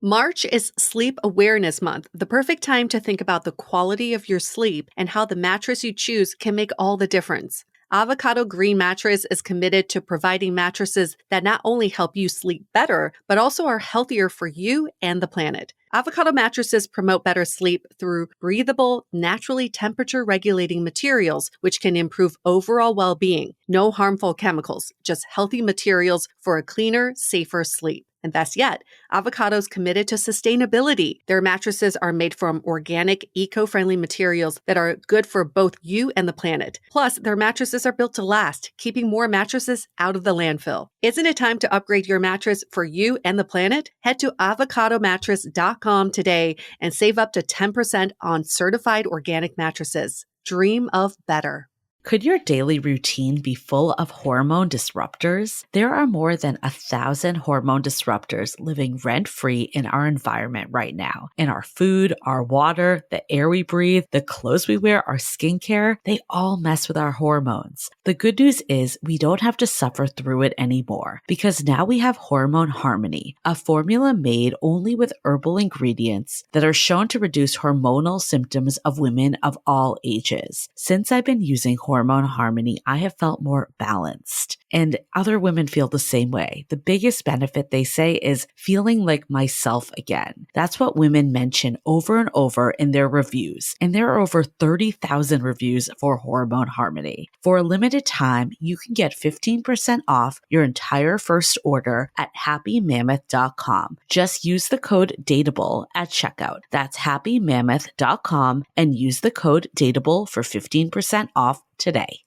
March is Sleep Awareness Month, the perfect time to think about the quality of your sleep and how the mattress you choose can make all the difference. Avocado Green Mattress is committed to providing mattresses that not only help you sleep better, but also are healthier for you and the planet. Avocado mattresses promote better sleep through breathable, naturally temperature-regulating materials, which can improve overall well-being. No harmful chemicals, just healthy materials for a cleaner, safer sleep. And best yet, Avocado's committed to sustainability. Their mattresses are made from organic, eco-friendly materials that are good for both you and the planet. Plus, their mattresses are built to last, keeping more mattresses out of the landfill. Isn't it time to upgrade your mattress for you and the planet? Head to avocadomattress.com today and save up to 10% on certified organic mattresses. Dream of better. Could your daily routine be full of hormone disruptors? There are more than 1,000 hormone disruptors living rent-free in our environment right now. In our food, our water, the air we breathe, the clothes we wear, our skincare, they all mess with our hormones. The good news is we don't have to suffer through it anymore because now we have Hormone Harmony, a formula made only with herbal ingredients that are shown to reduce hormonal symptoms of women of all ages. Since I've been using Hormone Harmony, I have felt more balanced, and other women feel the same way. The biggest benefit, they say, is feeling like myself again. That's what women mention over and over in their reviews, and there are over 30,000 reviews for Hormone Harmony. For a limited time, you can get 15% off your entire first order at happymammoth.com. Just use the code DATEABLE at checkout. That's happymammoth.com and use the code DATEABLE for 15% off today.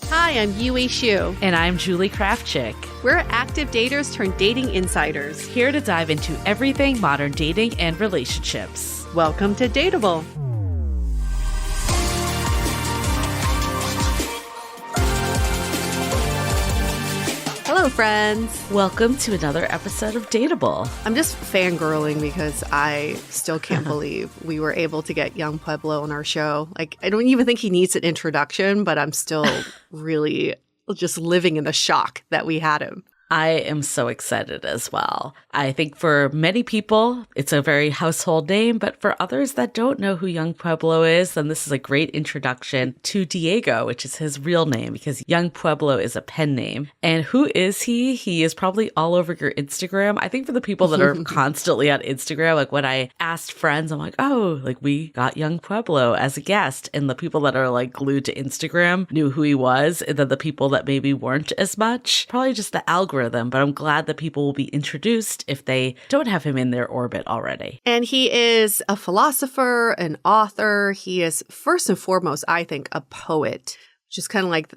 Hi, I'm Yue Xu. And I'm Julie Krafchick. We're active daters turned dating insiders. Here to dive into everything modern dating and relationships. Welcome to Dateable. Hello, friends. Welcome to another episode of Dateable. I'm just fangirling because I still can't believe we were able to get young Pueblo on our show. Like, I don't even think he needs an introduction, but I'm still really just living in the shock that we had him. I am so excited as well. I think for many people, it's a very household name, but for others that don't know who Young Pueblo is, then this is a great introduction to Diego, which is his real name, because Young Pueblo is a pen name. And who is he? He is probably all over your Instagram. I think for the people that are constantly on Instagram, like when I asked friends, I'm like, oh, like we got Young Pueblo as a guest. And the people that are like glued to Instagram knew who he was. And then the people that maybe weren't as much, probably just the algorithm. But I'm glad that people will be introduced if they don't have him in their orbit already. And he is a philosopher, an author. He is first and foremost, I think, a poet. Just kind of like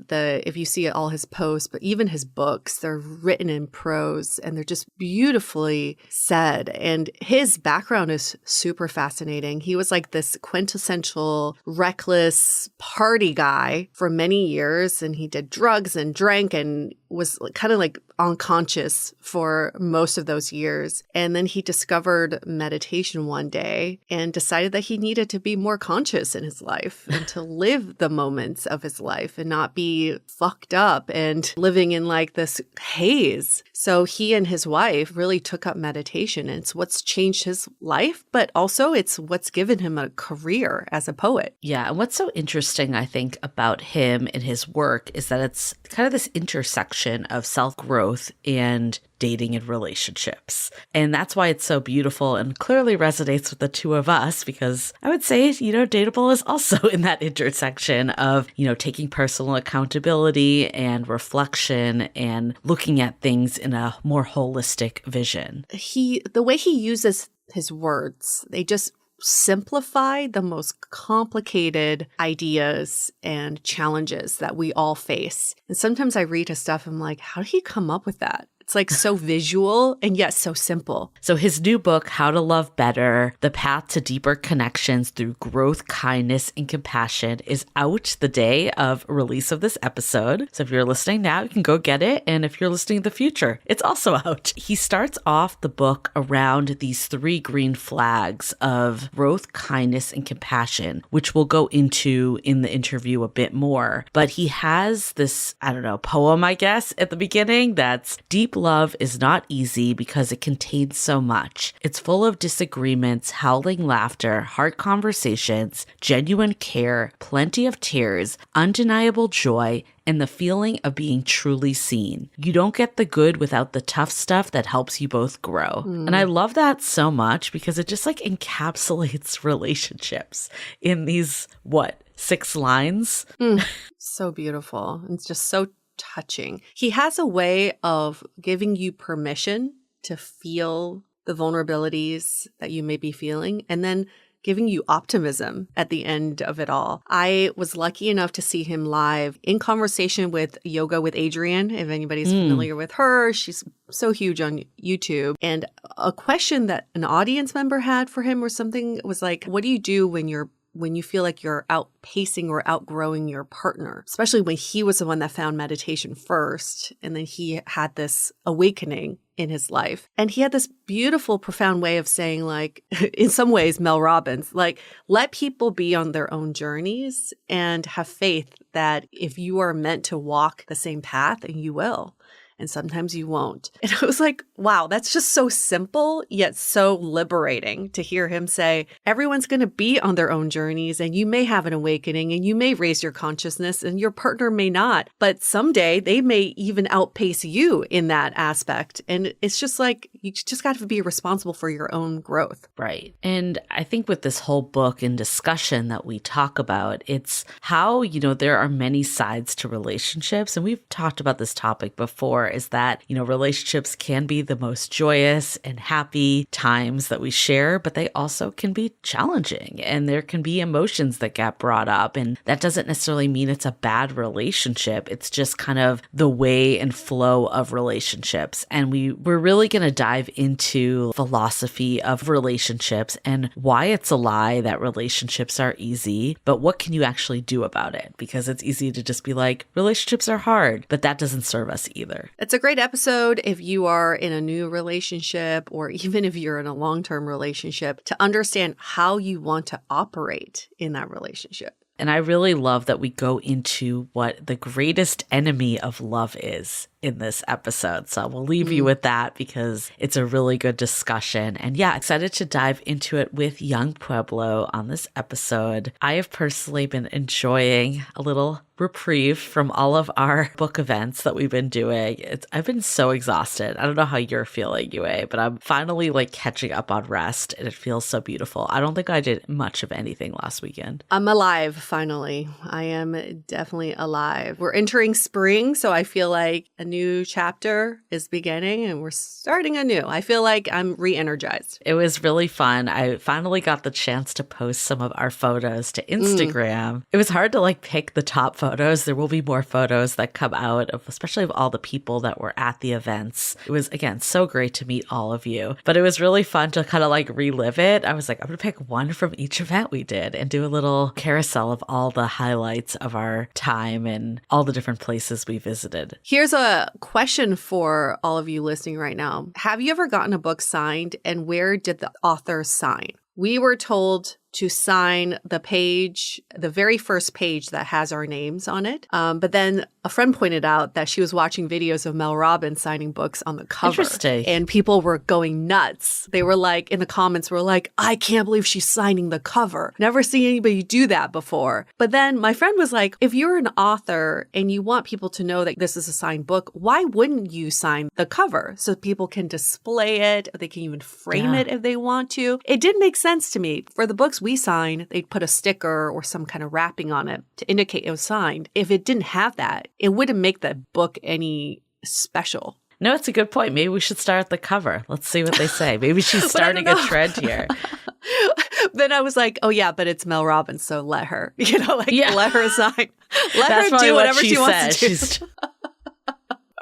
if you see all his posts, but even his books, they're written in prose and they're just beautifully said. And his background is super fascinating. He was like this quintessential reckless party guy for many years, and he did drugs and drank and was kind of like unconscious for most of those years. And then he discovered meditation one day and decided that he needed to be more conscious in his life and to live the moments of his life and not be fucked up and living in like this haze. So he and his wife really took up meditation, and it's what's changed his life, but also it's what's given him a career as a poet. Yeah. And what's so interesting, I think, about him and his work is that it's kind of this intersection of self-growth and dating and relationships. And that's why it's so beautiful and clearly resonates with the two of us, because I would say, Dateable is also in that intersection of, taking personal accountability and reflection and looking at things in a more holistic vision. The way he uses his words, they just simplify the most complicated ideas and challenges that we all face. And sometimes I read his stuff, I'm like, how did he come up with that? It's like so visual and yet so simple. So his new book, How to Love Better, The Path to Deeper Connections Through Growth, Kindness, and Compassion, is out the day of release of this episode. So if you're listening now, you can go get it. And if you're listening in the future, it's also out. He starts off the book around these 3 green flags of growth, kindness, and compassion, which we'll go into in the interview a bit more. But he has this, poem, I guess, at the beginning that's deeply love is not easy because it contains so much. It's full of disagreements, howling laughter, hard conversations, genuine care, plenty of tears, undeniable joy, and the feeling of being truly seen. You don't get the good without the tough stuff that helps you both grow. And I love that so much because it just like encapsulates relationships in these, 6 lines? So beautiful. It's just so touching. He has a way of giving you permission to feel the vulnerabilities that you may be feeling and then giving you optimism at the end of it all. I was lucky enough to see him live in conversation with Yoga with Adrienne. If anybody's familiar with her, she's so huge on YouTube. And a question that an audience member had for him or something was like, what do you do when you feel like you're outpacing or outgrowing your partner, especially when he was the one that found meditation first. And then he had this awakening in his life. And he had this beautiful, profound way of saying, like, in some ways, Mel Robbins, like, let people be on their own journeys and have faith that if you are meant to walk the same path, and you will. And sometimes you won't. And I was like, wow, that's just so simple, yet so liberating to hear him say, everyone's going to be on their own journeys and you may have an awakening and you may raise your consciousness and your partner may not. But someday they may even outpace you in that aspect. And it's just like, you just got to be responsible for your own growth. Right. And I think with this whole book and discussion that we talk about, it's how, there are many sides to relationships. And we've talked about this topic before. Is that, relationships can be the most joyous and happy times that we share, but they also can be challenging and there can be emotions that get brought up. And that doesn't necessarily mean it's a bad relationship. It's just kind of the way and flow of relationships. And we're really going to dive into philosophy of relationships and why it's a lie that relationships are easy, but what can you actually do about it? Because it's easy to just be like, relationships are hard, but that doesn't serve us either. It's a great episode if you are in a new relationship or even if you're in a long-term relationship to understand how you want to operate in that relationship. And I really love that we go into what the greatest enemy of love is in this episode. So we'll leave you with that because it's a really good discussion. And yeah, excited to dive into it with young Pueblo on this episode. I have personally been enjoying a little reprieve from all of our book events that we've been doing. I've been so exhausted. I don't know how you're feeling, Yue, but I'm finally like catching up on rest and it feels so beautiful. I don't think I did much of anything last weekend. I'm alive, finally. I am definitely alive. We're entering spring, so I feel like a new chapter is beginning and we're starting anew. I feel like I'm re-energized. It was really fun. I finally got the chance to post some of our photos to Instagram. It was hard to like pick the top photos. There will be more photos that come out of, especially of all the people that were at the events. It was, again, so great to meet all of you, but it was really fun to kind of like relive it. I was like, I'm going to pick one from each event we did and do a little carousel of all the highlights of our time and all the different places we visited. Here's a question for all of you listening right now. Have you ever gotten a book signed and where did the author sign? We were told to sign the page, the very first page that has our names on it. But then a friend pointed out that she was watching videos of Mel Robbins signing books on the cover. Interesting. And people were going nuts. They were like, in the comments were like, I can't believe she's signing the cover. Never seen anybody do that before. But then my friend was like, if you're an author and you want people to know that this is a signed book, why wouldn't you sign the cover so people can display it? They can even frame it if they want to. It did make sense to me. For the books we signed, they'd put a sticker or some kind of wrapping on it to indicate it was signed. If it didn't have that, it wouldn't make the book any special. No, it's a good point. Maybe we should start at the cover. Let's see what they say. Maybe she's starting a trend here. Then I was like, oh yeah, but it's Mel Robbins, so let her, let her sign. Let That's her do whatever she said. wants to do.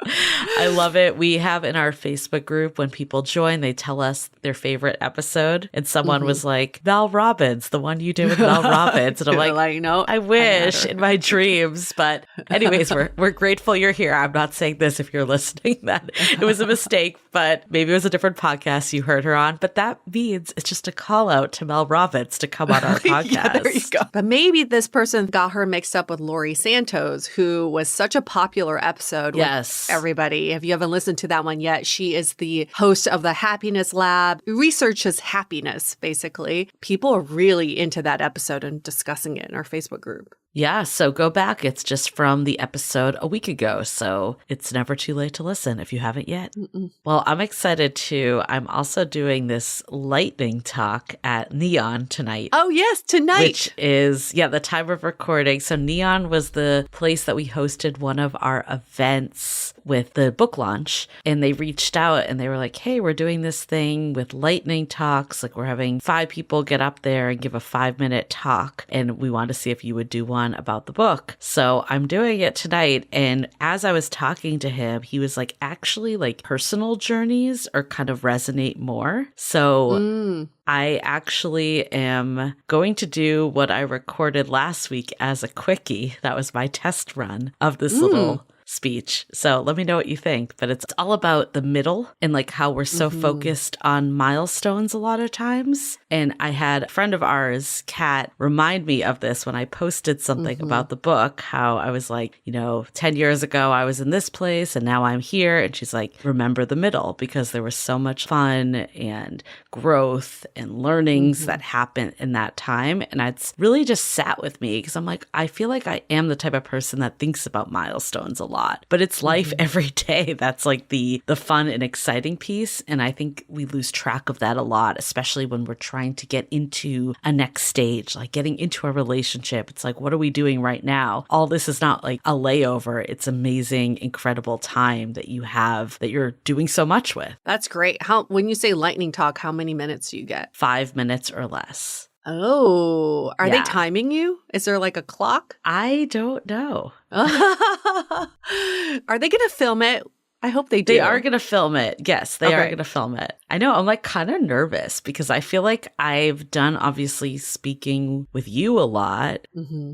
I love it. We have in our Facebook group, when people join, they tell us their favorite episode. And someone was like, Mel Robbins, the one you did with Mel Robbins. And I'm like, no, I wish in my dreams. But anyways, we're grateful you're here. I'm not saying this if you're listening that it was a mistake, but maybe it was a different podcast you heard her on. But that means it's just a call out to Mel Robbins to come on our podcast. Yeah, there you go. But maybe this person got her mixed up with Lori Santos, who was such a popular episode. Yes. everybody. If you haven't listened to that one yet, she is the host of the Happiness Lab, researches happiness, basically. People are really into that episode and discussing it in our Facebook group. Yeah, so go back. It's just from the episode a week ago, so it's never too late to listen if you haven't yet. Well, I'm excited too. I'm also doing this lightning talk at Neon tonight. Oh, yes, tonight. Which is, the time of recording. So Neon was the place that we hosted one of our events with the book launch, and they reached out and they were like, hey, we're doing this thing with lightning talks. Like, we're having 5 people get up there and give a 5-minute talk, and we want to see if you would do one about the book. So I'm doing it tonight. And as I was talking to him, he was like, actually, like, personal journeys are kind of resonate more. So I actually am going to do what I recorded last week as a quickie. That was my test run of this little speech. So let me know what you think. But it's all about the middle and like how we're so focused on milestones a lot of times. And I had a friend of ours, Kat, remind me of this when I posted something about the book, how I was like, 10 years ago, I was in this place and now I'm here. And she's like, remember the middle, because there was so much fun and growth and learnings that happened in that time. And it's really just sat with me because I'm like, I feel like I am the type of person that thinks about milestones a lot. But it's life every day. That's like the fun and exciting piece. And I think we lose track of that a lot, especially when we're trying to get into a next stage, like getting into a relationship. It's like, what are we doing right now? All this is not like a layover. It's amazing, incredible time that you have that you're doing so much with. That's great. When you say lightning talk, how many minutes do you get? 5 minutes or less. Oh, are they timing you? Is there like a clock? I don't know. Are they going to film it? I hope they do. They are going to film it. Yes, they are going to film it. I know. I'm like kind of nervous because I feel like I've done obviously speaking with you a lot.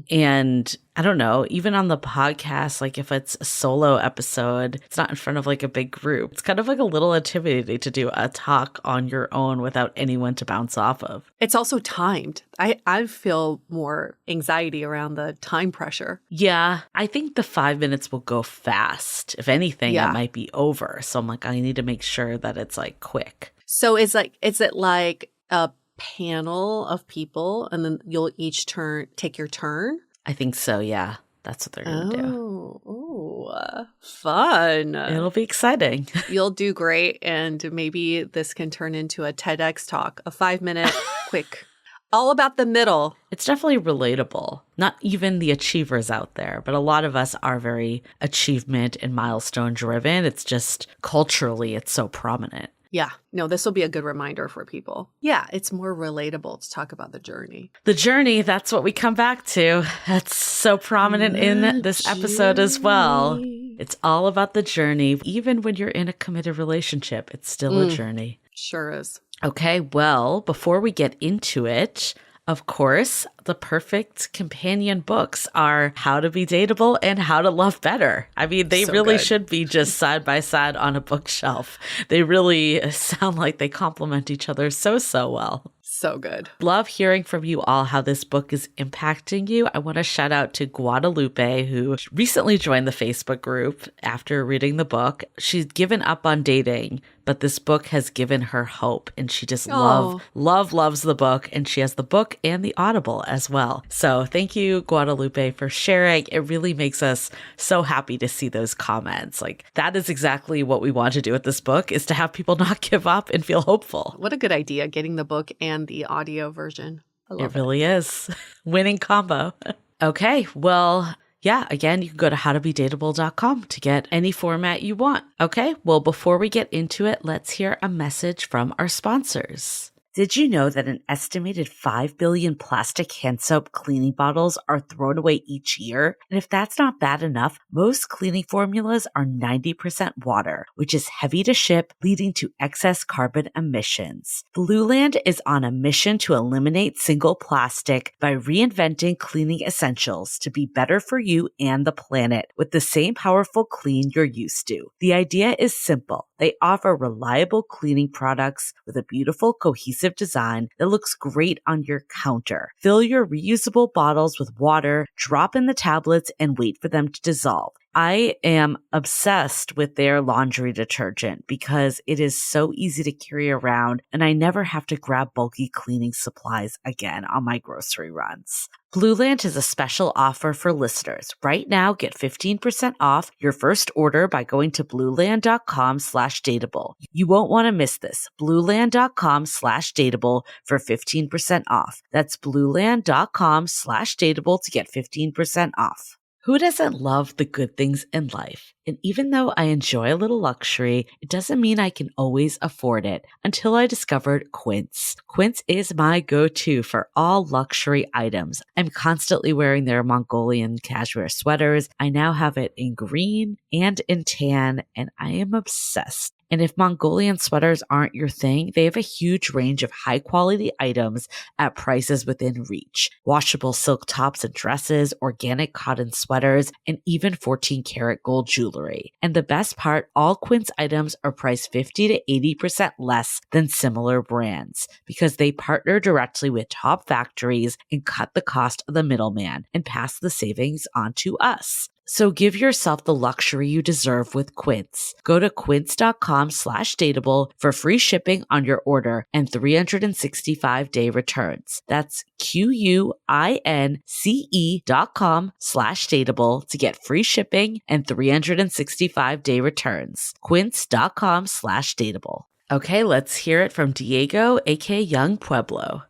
And I don't know, even on the podcast, like if it's a solo episode, it's not in front of like a big group. It's kind of like a little intimidating to do a talk on your own without anyone to bounce off of. It's also timed. I feel more anxiety around the time pressure. Yeah, I think the 5 minutes will go fast. If anything, it might be over. So I'm like, I need to make sure that it's like quick. So is it like a panel of people and then you'll each take your turn? I think so, yeah. That's what they're going to do. Oh, fun. It'll be exciting. You'll do great. And maybe this can turn into a TEDx talk, a 5-minute quick, all about the middle. It's definitely relatable. Not even the achievers out there, but a lot of us are very achievement and milestone driven. It's just culturally, it's so prominent. Yeah. No, this will be a good reminder for people. Yeah, it's more relatable to talk about the journey. The journey, that's what we come back to. That's so prominent in this episode as well. It's all about the journey. Even when you're in a committed relationship, it's still a journey. Sure is. Okay, well, before we get into it, of course, the perfect companion books are How to Be Dateable and How to Love Better. I mean, they really should be just side by side on a bookshelf. They really sound like they complement each other so well. So good. Love hearing from you all how this book is impacting you. I want to shout out to Guadalupe, who recently joined the Facebook group after reading the book. She's given up on dating, but this book has given her hope, and she just loves the book, and she has the book and the Audible as well. So thank you, Guadalupe, for sharing. It really makes us so happy to see those comments. Like, that is exactly what we want to do with this book, is to have people not give up and feel hopeful. What a good idea, getting the book and the audio version. I love it. It really is. Winning combo. Okay, well, yeah, again, you can go to howtobedateable.com to get any format you want. Okay, well, before we get into it, let's hear a message from our sponsors. Did you know that an estimated 5 billion plastic hand soap cleaning bottles are thrown away each year? And if that's not bad enough, most cleaning formulas are 90% water, which is heavy to ship, leading to excess carbon emissions. Blueland is on a mission to eliminate single plastic by reinventing cleaning essentials to be better for you and the planet with the same powerful clean you're used to. The idea is simple. They offer reliable cleaning products with a beautiful, cohesive design that looks great on your counter. Fill your reusable bottles with water, drop in the tablets, and wait for them to dissolve. I am obsessed with their laundry detergent because it is so easy to carry around and I never have to grab bulky cleaning supplies again on my grocery runs. Blueland is a special offer for listeners. Right now, get 15% off your first order by going to blueland.com/dateable. You won't want to miss this. Blueland.com/dateable for 15% off. That's blueland.com/dateable to get 15% off. Who doesn't love the good things in life? And even though I enjoy a little luxury, it doesn't mean I can always afford it until I discovered Quince. Quince is my go-to for all luxury items. I'm constantly wearing their Mongolian cashmere sweaters. I now have it in green and in tan, and I am obsessed. And if Mongolian sweaters aren't your thing, they have a huge range of high quality items at prices within reach. Washable silk tops and dresses, organic cotton sweaters, and even 14 karat gold jewelry. And the best part, all Quince items are priced 50 to 80% less than similar brands because they partner directly with top factories and cut the cost of the middleman and pass the savings on to us. So give yourself the luxury you deserve with Quince. Go to quince.com/dateable for free shipping on your order and 365-day returns. That's QUINCE.com/dateable to get free shipping and 365-day returns. Quince.com/dateable. Okay, let's hear it from Diego, aka Young Pueblo.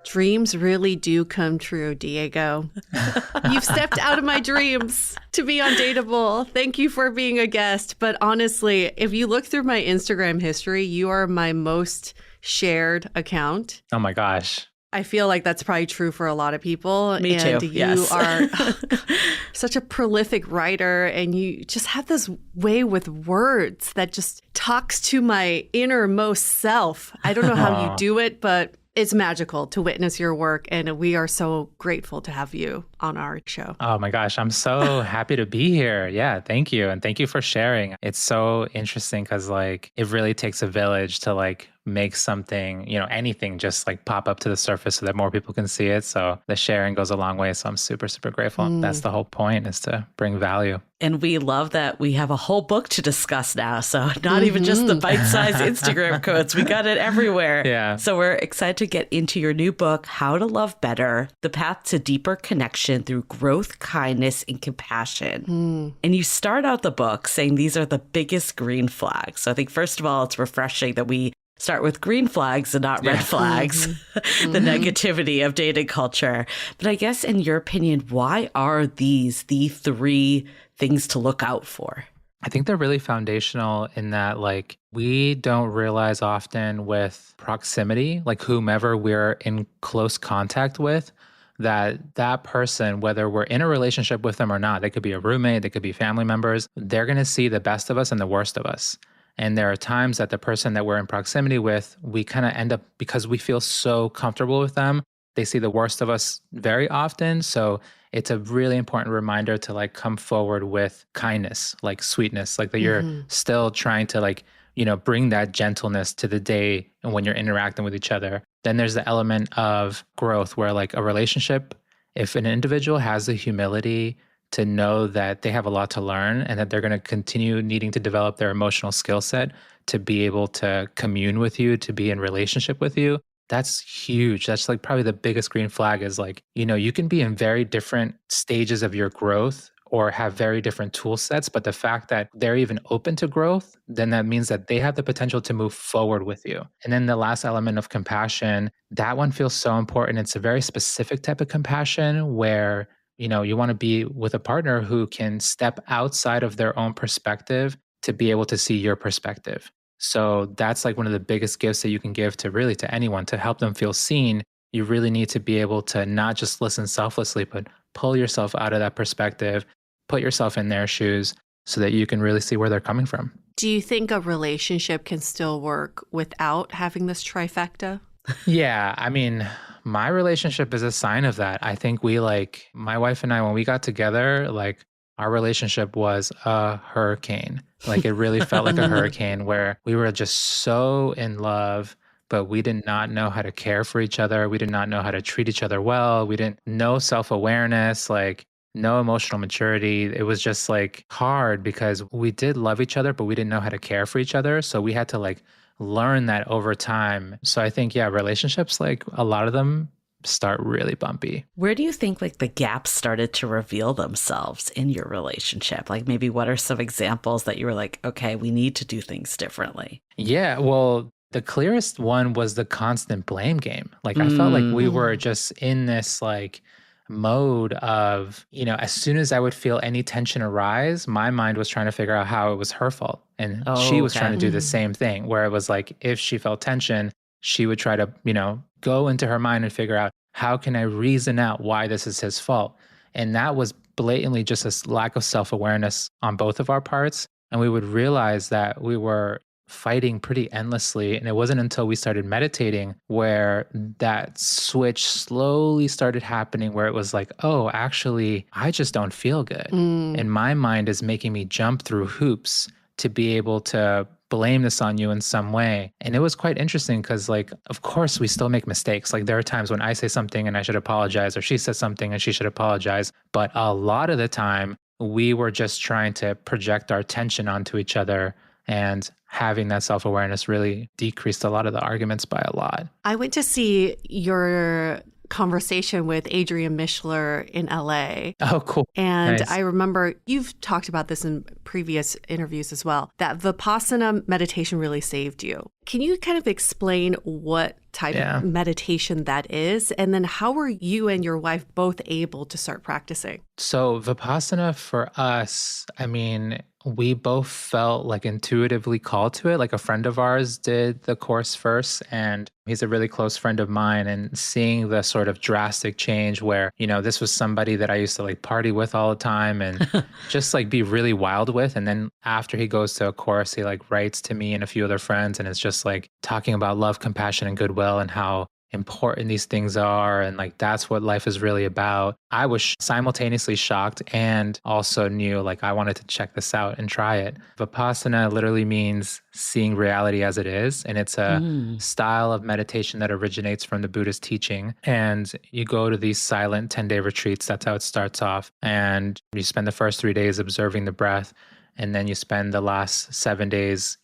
Dreams really do come true, Diego. You've stepped out of my dreams to be on Dateable. Thank you for being a guest. But honestly, if you look through my Instagram history, you are my most shared account. Oh my gosh. I feel like that's probably true for a lot of people. Me too. You yes. are such a prolific writer, and you just have this way with words that just talks to my innermost self. I don't know how you do it, but it's magical to witness your work, and we are so grateful to have you on our show. Oh my gosh, I'm so happy to be here. Yeah, thank you. And thank you for sharing. It's so interesting because like it really takes a village to like make something, anything just like pop up to the surface so that more people can see it. So the sharing goes a long way. So I'm super, super grateful. That's the whole point, is to bring value. And we love that we have a whole book to discuss now. So not even just the bite-sized Instagram quotes. We got it everywhere. Yeah. So we're excited to get into your new book, How to Love Better, The Path to Deeper Connection Through Growth, Kindness, and Compassion. And you start out the book saying these are the biggest green flags. So I think, first of all, it's refreshing that we start with green flags and not red flags, the negativity of dating culture. But I guess in your opinion, why are these the three things to look out for? I think they're really foundational in that like we don't realize often with proximity, like whomever we're in close contact with, that person, whether we're in a relationship with them or not, they could be a roommate, they could be family members, they're going to see the best of us and the worst of us. And there are times that the person that we're in proximity with, we kind of end up, because we feel so comfortable with them, they see the worst of us very often. So it's a really important reminder to like come forward with kindness, like sweetness, like that you're still trying to like, bring that gentleness to the day and when you're interacting with each other. Then there's the element of growth where like a relationship, if an individual has the humility to know that they have a lot to learn and that they're going to continue needing to develop their emotional skill set to be able to commune with you, to be in relationship with you, that's huge. That's like probably the biggest green flag is like, you can be in very different stages of your growth or have very different tool sets, but the fact that they're even open to growth, then that means that they have the potential to move forward with you. And then the last element of compassion, that one feels so important. It's a very specific type of compassion where you want to be with a partner who can step outside of their own perspective to be able to see your perspective. So that's like one of the biggest gifts that you can give to anyone to help them feel seen. You really need to be able to not just listen selflessly, but pull yourself out of that perspective, put yourself in their shoes so that you can really see where they're coming from. Do you think a relationship can still work without having this trifecta? Yeah, I mean, my relationship is a sign of that. I think my wife and I, when we got together, like our relationship was a hurricane. Like it really felt like a hurricane where we were just so in love, but we did not know how to care for each other. We did not know how to treat each other well. We didn't know self-awareness, like no emotional maturity. It was just like hard because we did love each other, but we didn't know how to care for each other. So we had to like learn that over time. So I think, yeah, relationships, like a lot of them start really bumpy. Where do you think like the gaps started to reveal themselves in your relationship? Like maybe what are some examples that you were like, okay, we need to do things differently? Yeah, well, the clearest one was the constant blame game. Like I felt like we were just in this like mode of, as soon as I would feel any tension arise, my mind was trying to figure out how it was her fault. And she Oh, was trying okay. to do the same thing, where it was like if she felt tension, she would try to, go into her mind and figure out how can I reason out why this is his fault. And that was blatantly just a lack of self-awareness on both of our parts. And we would realize that we were fighting pretty endlessly. And it wasn't until we started meditating where that switch slowly started happening, where it was like, oh, actually, I just don't feel good. And my mind is making me jump through hoops to be able to blame this on you in some way. And it was quite interesting because, like, of course, we still make mistakes. Like, there are times when I say something and I should apologize, or she says something and she should apologize. But a lot of the time, we were just trying to project our tension onto each other, and having that self-awareness really decreased a lot of the arguments by a lot. I went to see your conversation with Adrian Mishler in LA. Oh, cool. And Nice. I remember you've talked about this in previous interviews as well, that Vipassana meditation really saved you. Can you kind of explain what type of meditation that is? And then how were you and your wife both able to start practicing? So Vipassana for us, I mean, we both felt like intuitively called to it. Like a friend of ours did the course first, and he's a really close friend of mine. And seeing the sort of drastic change where, this was somebody that I used to like party with all the time and just like be really wild with. And then after he goes to a course, he like writes to me and a few other friends, and it's just like talking about love, compassion, and goodwill, and how important these things are, and like that's what life is really about. I was simultaneously shocked and also knew like I wanted to check this out and try it. Vipassana literally means seeing reality as it is, and it's a style of meditation that originates from the Buddhist teaching. And you go to these silent 10-day retreats. That's how it starts off, and you spend the first 3 days observing the breath, and then you spend the last 7 days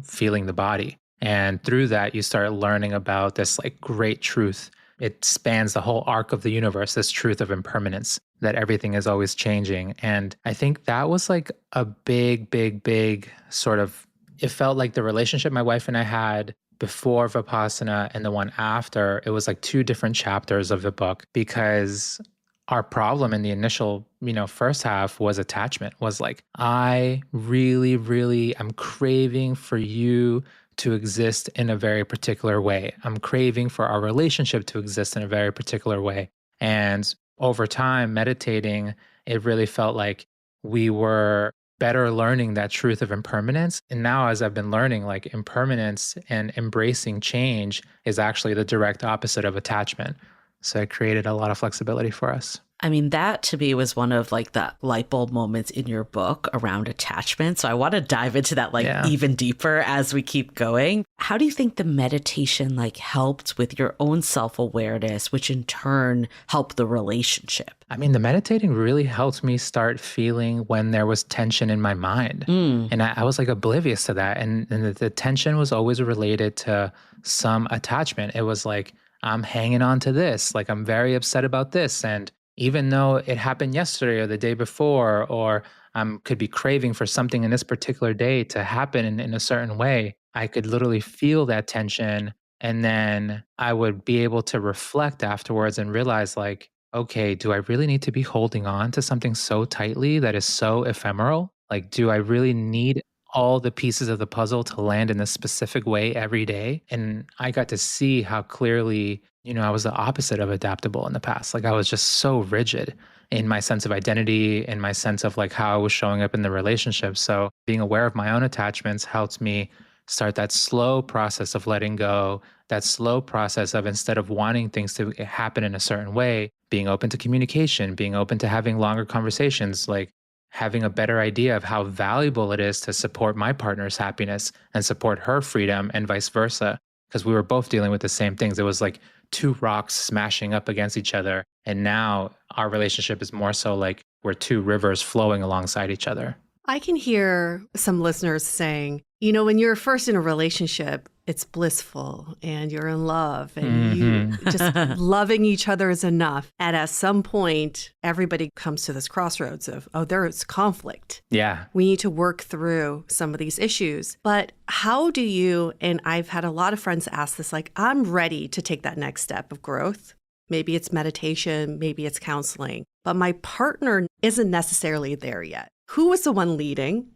feeling the body. And through that, you start learning about this like great truth. It spans the whole arc of the universe, this truth of impermanence, that everything is always changing. And I think that was like a big, big, big sort of, it felt like the relationship my wife and I had before Vipassana and the one after, it was like two different chapters of the book, because our problem in the initial, first half was attachment, was like, I really, really am craving for you to exist in a very particular way. I'm craving for our relationship to exist in a very particular way. And over time, meditating, it really felt like we were better learning that truth of impermanence. And now, as I've been learning, like impermanence and embracing change is actually the direct opposite of attachment. So it created a lot of flexibility for us. I mean, that to me was one of like the light bulb moments in your book around attachment. So I want to dive into that even deeper as we keep going. How do you think the meditation like helped with your own self-awareness, which in turn helped the relationship? I mean, the meditating really helped me start feeling when there was tension in my mind. And I was like oblivious to that. And the tension was always related to some attachment. It was like, I'm hanging on to this, like I'm very upset about this. And even though it happened yesterday or the day before, or could be craving for something in this particular day to happen in a certain way, I could literally feel that tension. And then I would be able to reflect afterwards and realize like, okay, do I really need to be holding on to something so tightly that is so ephemeral? Like, do I really need all the pieces of the puzzle to land in a specific way every day? And I got to see how clearly, I was the opposite of adaptable in the past. Like I was just so rigid in my sense of identity, in my sense of like how I was showing up in the relationship. So being aware of my own attachments helped me start that slow process of letting go, that slow process of, instead of wanting things to happen in a certain way, being open to communication, being open to having longer conversations, like having a better idea of how valuable it is to support my partner's happiness and support her freedom and vice versa. because we were both dealing with the same things. It was like two rocks smashing up against each other. And now our relationship is more so like we're two rivers flowing alongside each other. I can hear some listeners saying, when you're first in a relationship, it's blissful and you're in love and you just loving each other is enough. And at some point, everybody comes to this crossroads of, there's conflict. Yeah. We need to work through some of these issues. But how do you, and I've had a lot of friends ask this, like, I'm ready to take that next step of growth. Maybe it's meditation, maybe it's counseling, but my partner isn't necessarily there yet. Who was the one leading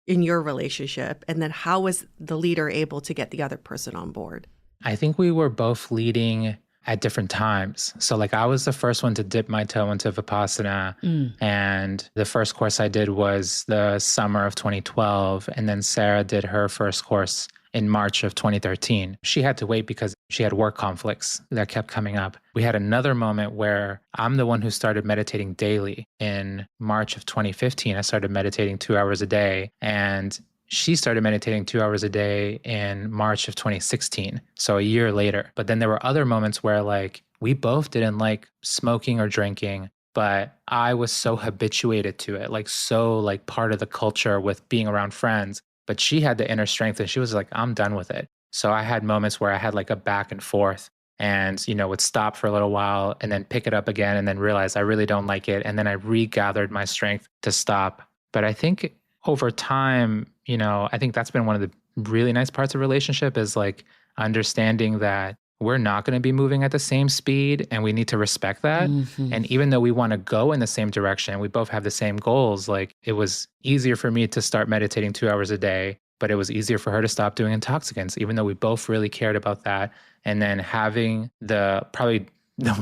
in your relationship? And then how was the leader able to get the other person on board? I think we were both leading at different times. So like I was the first one to dip my toe into Vipassana. And the first course I did was the summer of 2012. And then Sarah did her first course in March of 2013. She had to wait because she had work conflicts that kept coming up. We had another moment where I'm the one who started meditating daily. In March of 2015, I started meditating 2 hours a day, and she started meditating 2 hours a day in March of 2016, so a year later. But then there were other moments where like we both didn't like smoking or drinking, but I was so habituated to it, like so like part of the culture with being around friends. But she had the inner strength and she was like, I'm done with it. So I had moments where I had like a back and forth and, would stop for a little while and then pick it up again and then realize I really don't like it. And then I regathered my strength to stop. But I think over time, I think that's been one of the really nice parts of relationship is like understanding that we're not going to be moving at the same speed and we need to respect that. And even though we want to go in the same direction, we both have the same goals. Like it was easier for me to start meditating 2 hours a day, but it was easier for her to stop doing intoxicants, even though we both really cared about that. And then having one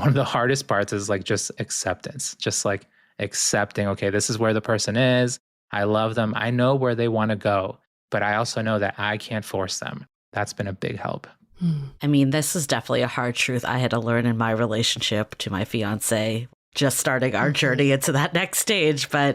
of the hardest parts is like just acceptance, just like accepting, okay, this is where the person is. I love them. I know where they want to go, but I also know that I can't force them. That's been a big help. I mean, this is definitely a hard truth I had to learn in my relationship to my fiance, just starting our journey into that next stage. But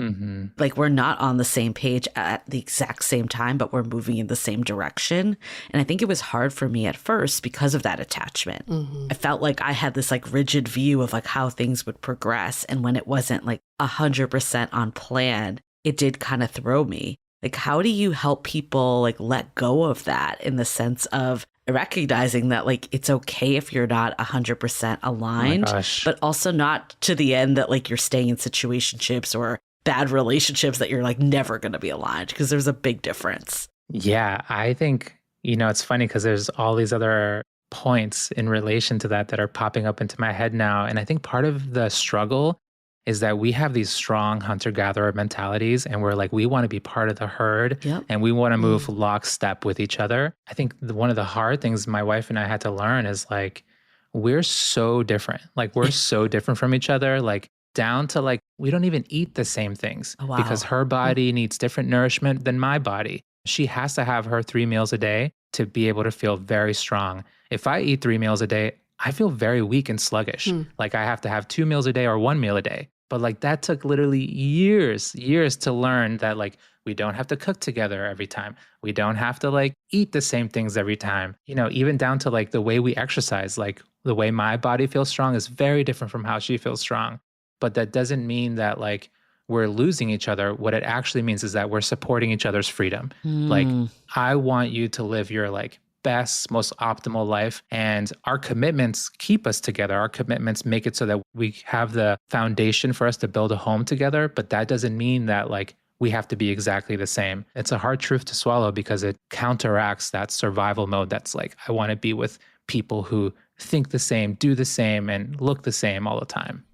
like, we're not on the same page at the exact same time, but we're moving in the same direction. And I think it was hard for me at first because of that attachment. I felt like I had this like rigid view of like how things would progress. And when it wasn't like 100% on plan, it did kind of throw me. Like, how do you help people like let go of that in the sense of recognizing that like it's okay if you're not 100% aligned, but also not to the end that like you're staying in situationships or bad relationships that you're like never going to be aligned, because there's a big difference. Yeah, I think, it's funny because there's all these other points in relation to that are popping up into my head now. And I think part of the struggle is that we have these strong hunter-gatherer mentalities and we're like, we want to be part of the herd and we want to move lockstep with each other. I think one of the hard things my wife and I had to learn is like, we're so different. Like we're so different from each other, like down to like, we don't even eat the same things because her body needs different nourishment than my body. She has to have her 3 meals a day to be able to feel very strong. If I eat 3 meals a day, I feel very weak and sluggish. Like I have to have 2 meals a day or 1 meal a day. But like that took literally years to learn that like we don't have to cook together every time. We don't have to like eat the same things every time. Even down to like the way we exercise, like the way my body feels strong is very different from how she feels strong. But that doesn't mean that like we're losing each other. What it actually means is that we're supporting each other's freedom. Like I want you to live your like best, most optimal life. And our commitments keep us together. Our commitments make it so that we have the foundation for us to build a home together. But that doesn't mean that like we have to be exactly the same. It's a hard truth to swallow because it counteracts that survival mode that's like, I want to be with people who think the same, do the same, and look the same all the time.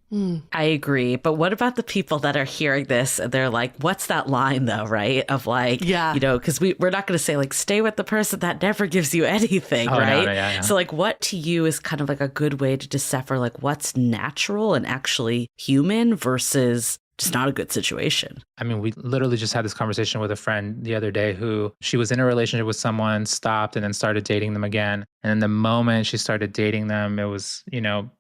I agree. But what about the people that are hearing this and they're like, what's that line though, right? Of like, because we're not going to say like, stay with the person that never gives you anything, right? No. So like what to you is kind of like a good way to decipher like what's natural and actually human versus just not a good situation? I mean, we literally just had this conversation with a friend the other day who she was in a relationship with someone, stopped, and then started dating them again. And then the moment she started dating them, it was,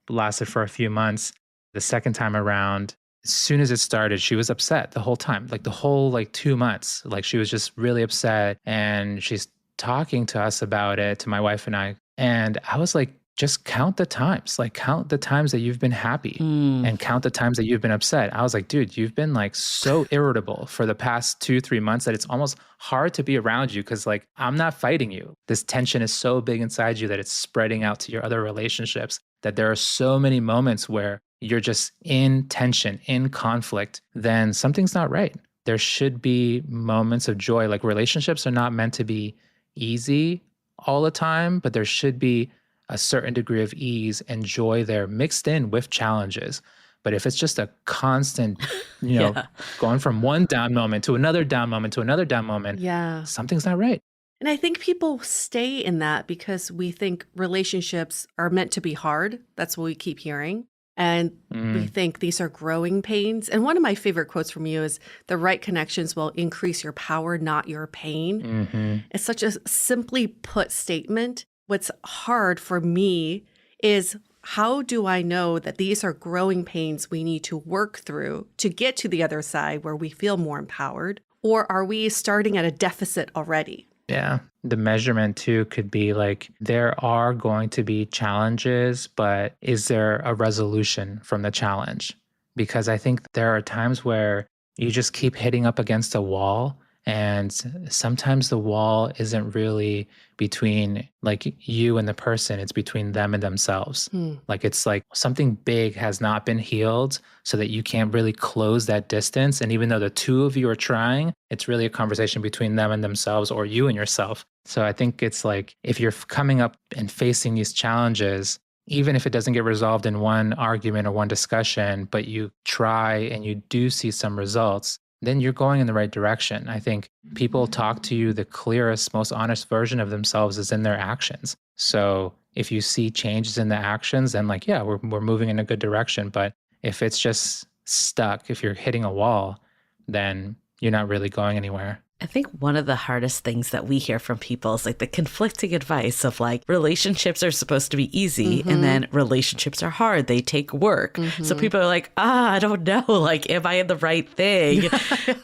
lasted for a few months. The second time around, as soon as it started, she was upset the whole time, like the whole 2 months. Like she was just really upset. And she's talking to us about it, to my wife and I, And I was like, just count the times, like count the times that you've been happy Mm. and count the times that you've been upset. I was like, dude, you've been like so irritable for the past 2, 3 months that it's almost hard to be around you because, like, I'm not fighting you. This tension is so big inside you that it's spreading out to your other relationships, that there are so many moments where you're just in tension, in conflict, then something's not right. There should be moments of joy. Like, relationships are not meant to be easy all the time, but there should be a certain degree of ease and joy there mixed in with challenges. But if it's just a constant, Yeah. going from one down moment to another down moment to another down moment, Yeah. something's not right. And I think people stay in that because we think relationships are meant to be hard. That's what we keep hearing. And we Mm, think these are growing pains. And one of my favorite quotes from you is the right connections will increase your power, not your pain. hmm It's such a simply put statement. What's hard for me is how do I know that these are growing pains we need to work through to get to the other side where we feel more empowered? Or are we starting at a deficit already? Yeah. The measurement too could be like, there are going to be challenges, but is there a resolution from the challenge? Because I think there are times where you just keep hitting up against a wall. And sometimes the wall isn't really between like you and the person, it's between them and themselves. Hmm. Like, it's like something big has not been healed so that you can't really close that distance. And even though the two of you are trying, it's really a conversation between them and themselves, or you and yourself. So I think it's like, if you're coming up and facing these challenges, even if it doesn't get resolved in one argument or one discussion, but you try and you do see some results, then you're going in the right direction. I think people talk to you the clearest, most honest version of themselves is in their actions. So if you see changes in the actions, then like, yeah, we're moving in a good direction. But if it's just stuck, if you're hitting a wall, then you're not really going anywhere. I think one of the hardest things that we hear from people is like the conflicting advice of like relationships are supposed to be easy and then relationships are hard. They take work. So people are like, I don't know. Like, am I in the right thing?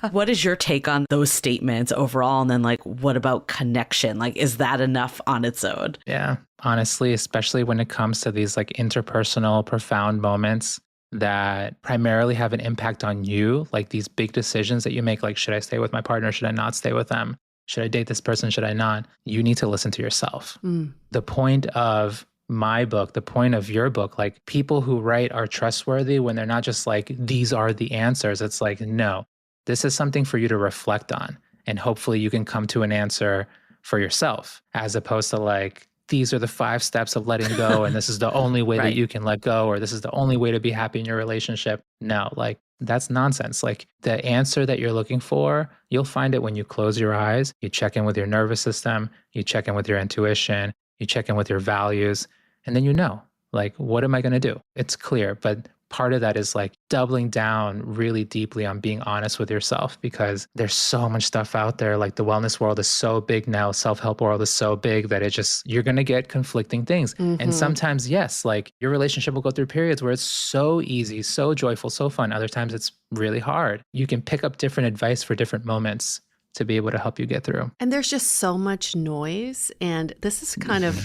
What is your take on those statements overall? And then like, what about connection? Like, is that enough on its own? Yeah. Honestly, especially when it comes to these like interpersonal, profound moments that primarily have an impact on you, like these big decisions that you make, like, should I stay with my partner? Should I not stay with them? Should I date this person? Should I not? You need to listen to yourself. Mm. The point of my book, the point of your book, like, people who write are trustworthy when they're not just like, these are the answers. It's like, no, this is something for you to reflect on. And hopefully you can come to an answer for yourself, as opposed to like, these are the 5 steps of letting go, and this is the only way that Right. you can let go, or this is the only way to be happy in your relationship. No, like, that's nonsense. Like, the answer that you're looking for, you'll find it when you close your eyes, you check in with your nervous system, you check in with your intuition, you check in with your values, and then you know, like, what am I going to do? It's clear, but part of that is like doubling down really deeply on being honest with yourself, because there's so much stuff out there. Like, the wellness world is so big now, self-help world is so big that it just, you're going to get conflicting things. And sometimes, yes, like, your relationship will go through periods where it's so easy, so joyful, so fun. Other times it's really hard. You can pick up different advice for different moments to be able to help you get through. And there's just so much noise. And this is kind of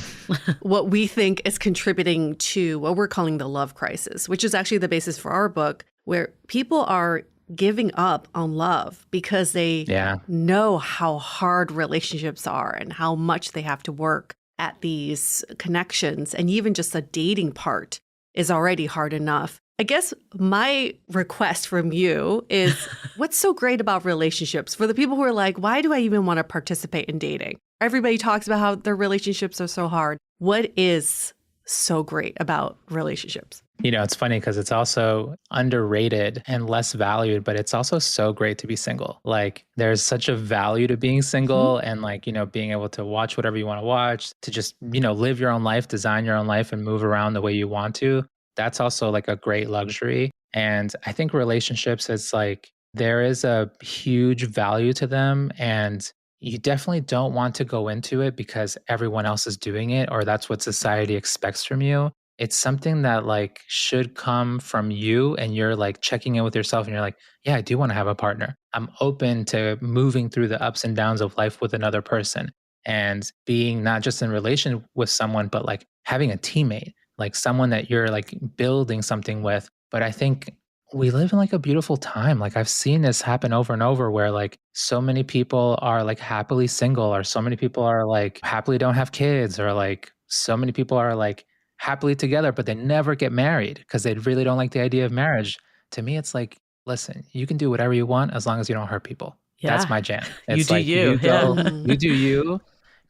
what we think is contributing to what we're calling the love crisis, which is actually the basis for our book, where people are giving up on love because they Yeah. know how hard relationships are and how much they have to work at these connections. And even just the dating part is already hard enough. I guess my request from you is what's so great about relationships for the people who are like, why do I even want to participate in dating? Everybody talks about how their relationships are so hard. What is so great about relationships? You know, it's funny because it's also underrated and less valued, but it's also so great to be single. Like, there's such a value to being single and, like, being able to watch whatever you want to watch, to just, live your own life, design your own life, and move around the way you want to. That's also like a great luxury. And I think relationships, it's like, there is a huge value to them. And you definitely don't want to go into it because everyone else is doing it, or that's what society expects from you. It's something that like should come from you, and you're like checking in with yourself and you're like, yeah, I do want to have a partner. I'm open to moving through the ups and downs of life with another person. and being not just in relation with someone, but like having a teammate, like someone that you're like building something with. But I think we live in like a beautiful time. Like I've seen this happen over and over where like so many people are like happily single, or so many people are like happily don't have kids, or like so many people are like happily together, but they never get married because they really don't like the idea of marriage. To me, it's like, listen, you can do whatever you want as long as you don't hurt people. That's Yeah. my jam. You It's do like you. you Yeah. go, you do you,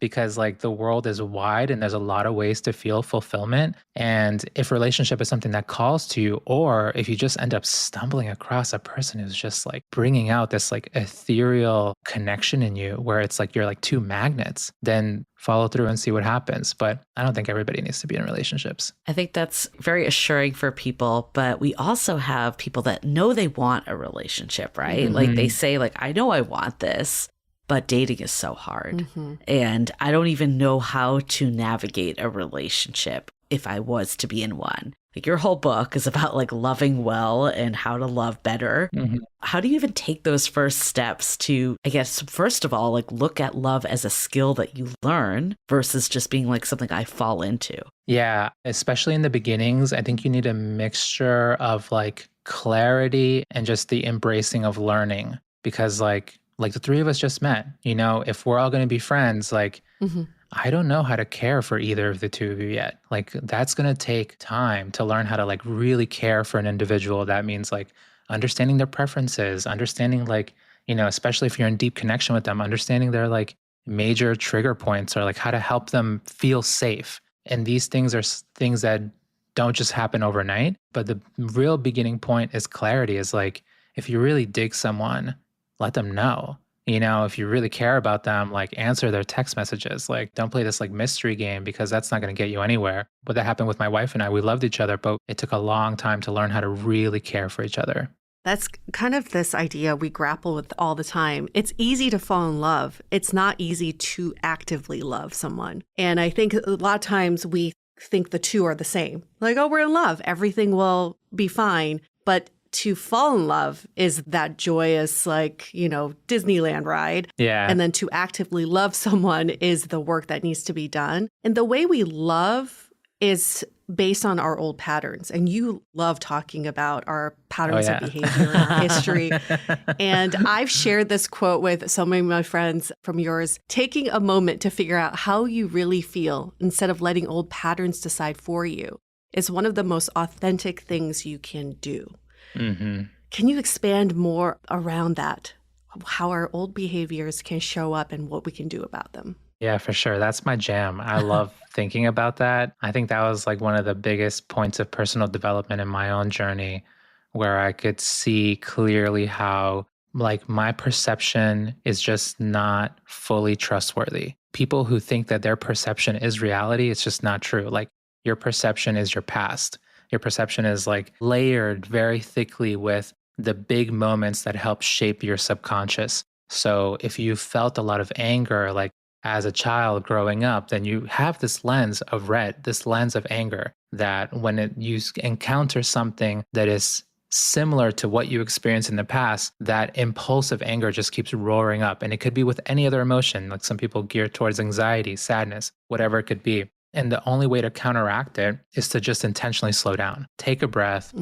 because like the world is wide and there's a lot of ways to feel fulfillment. And if relationship is something that calls to you, or if you just end up stumbling across a person who's just like bringing out this like ethereal connection in you where it's like you're like two magnets, then follow through and see what happens. But I don't think everybody needs to be in relationships. I think that's very assuring for people, but we also have people that know they want a relationship, right? Like they say like, I know I want this, but dating is so hard. And I don't even know how to navigate a relationship if I was to be in one. Like your whole book is about like loving well and how to love better. How do you even take those first steps to, I guess, first of all, like look at love as a skill that you learn versus just being like something I fall into? Yeah, especially in the beginnings, I think you need a mixture of like clarity and just the embracing of learning, because like the three of us just met, you know, if we're all going to be friends, like I don't know how to care for either of the two of you yet. Like that's going to take time to learn how to like really care for an individual. That means like understanding their preferences, understanding like, you know, especially if you're in deep connection with them, understanding their like major trigger points, or like how to help them feel safe. And these things are things that don't just happen overnight, but the real beginning point is clarity. Is like, if you really dig someone, let them know. You know, if you really care about them, like answer their text messages. Like don't play this like mystery game, because that's not going to get you anywhere. But that happened with my wife and I. We loved each other, but it took a long time to learn how to really care for each other. That's kind of this idea we grapple with all the time. It's easy to fall in love. It's not easy to actively love someone. And I think a lot of times we think the two are the same. Like, oh, we're in love. Everything will be fine. But to fall in love is that joyous, like, you know, Disneyland ride. Yeah. And then to actively love someone is the work that needs to be done. And the way we love is based on our old patterns. And you love talking about our patterns of behavior and our history. And I've shared this quote with so many of my friends from yours: taking a moment to figure out how you really feel instead of letting old patterns decide for you is one of the most authentic things you can do. Can you expand more around that? How our old behaviors can show up and what we can do about them? Yeah, for sure. That's my jam. I love thinking about that. I think that was like one of the biggest points of personal development in my own journey, where I could see clearly how like my perception is just not fully trustworthy. People who think that their perception is reality, it's just not true. Like your perception is your past. Your perception is like layered very thickly with the big moments that help shape your subconscious. So if you felt a lot of anger, like as a child growing up, then you have this lens of red, this lens of anger, that when you encounter something that is similar to what you experienced in the past, that impulsive anger just keeps roaring up. And it could be with any other emotion, like some people gear towards anxiety, sadness, whatever it could be. And the only way to counteract it is to just intentionally slow down, take a breath,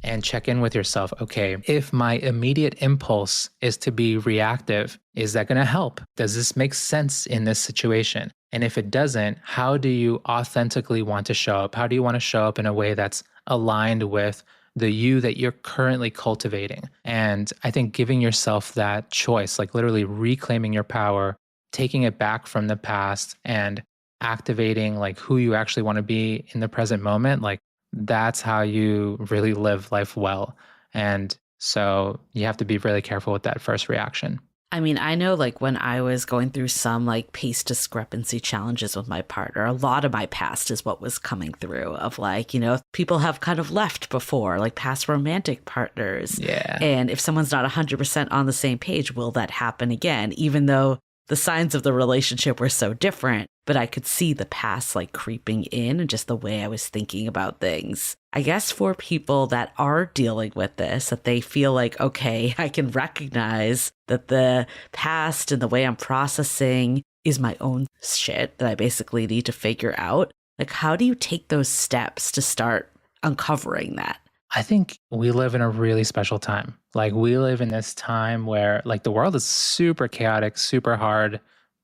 and check in with yourself. Okay, if my immediate impulse is to be reactive, is that going to help? Does this make sense in this situation? And if it doesn't, how do you authentically want to show up? How do you want to show up in a way that's aligned with the you that you're currently cultivating? And I think giving yourself that choice, like literally reclaiming your power, taking it back from the past and activating like who you actually want to be in the present moment, like that's how you really live life well. And so you have to be really careful with that first reaction. I mean, I know like when I was going through some like pace discrepancy challenges with my partner, a lot of my past is what was coming through of like, you know, people have kind of left before, like past romantic partners. Yeah. And if someone's not 100% on the same page, will that happen again? Even though the signs of the relationship were so different, but I could see the past like creeping in and just the way I was thinking about things. I guess for people that are dealing with this, that they feel like, okay, I can recognize that the past and the way I'm processing is my own shit that I basically need to figure out. Like, how do you take those steps to start uncovering that? I think we live in a really special time. Like, we live in this time where like the world is super chaotic, super hard,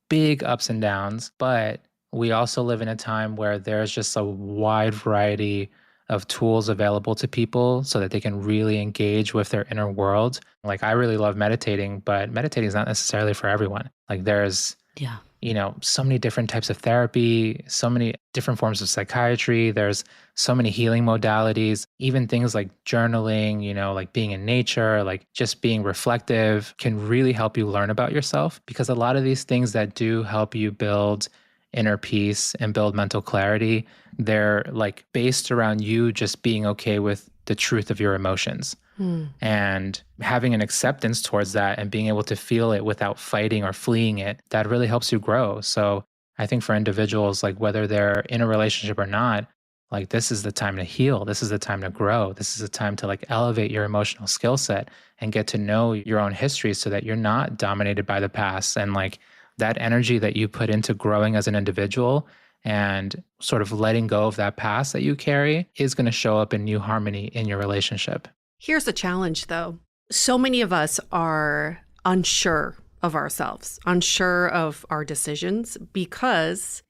big ups and downs, but we also live in a time where there's just a wide variety of tools available to people so that they can really engage with their inner world. Like, I really love meditating, but meditating is not necessarily for everyone. Like, there's Yeah. so many different types of therapy, so many different forms of psychiatry. There's so many healing modalities, even things like journaling, like being in nature, like just being reflective can really help you learn about yourself, because a lot of these things that do help you build inner peace and build mental clarity, they're like based around you just being okay with the truth of your emotions. And having an acceptance towards that and being able to feel it without fighting or fleeing it, that really helps you grow. So I think for individuals, like whether they're in a relationship or not, like this is the time to heal. This is the time to grow. This is the time to like elevate your emotional skill set and get to know your own history so that you're not dominated by the past. And like that energy that you put into growing as an individual and sort of letting go of that past that you carry is going to show up in new harmony in your relationship. Here's the challenge, though. So many of us are unsure of ourselves, unsure of our decisions, because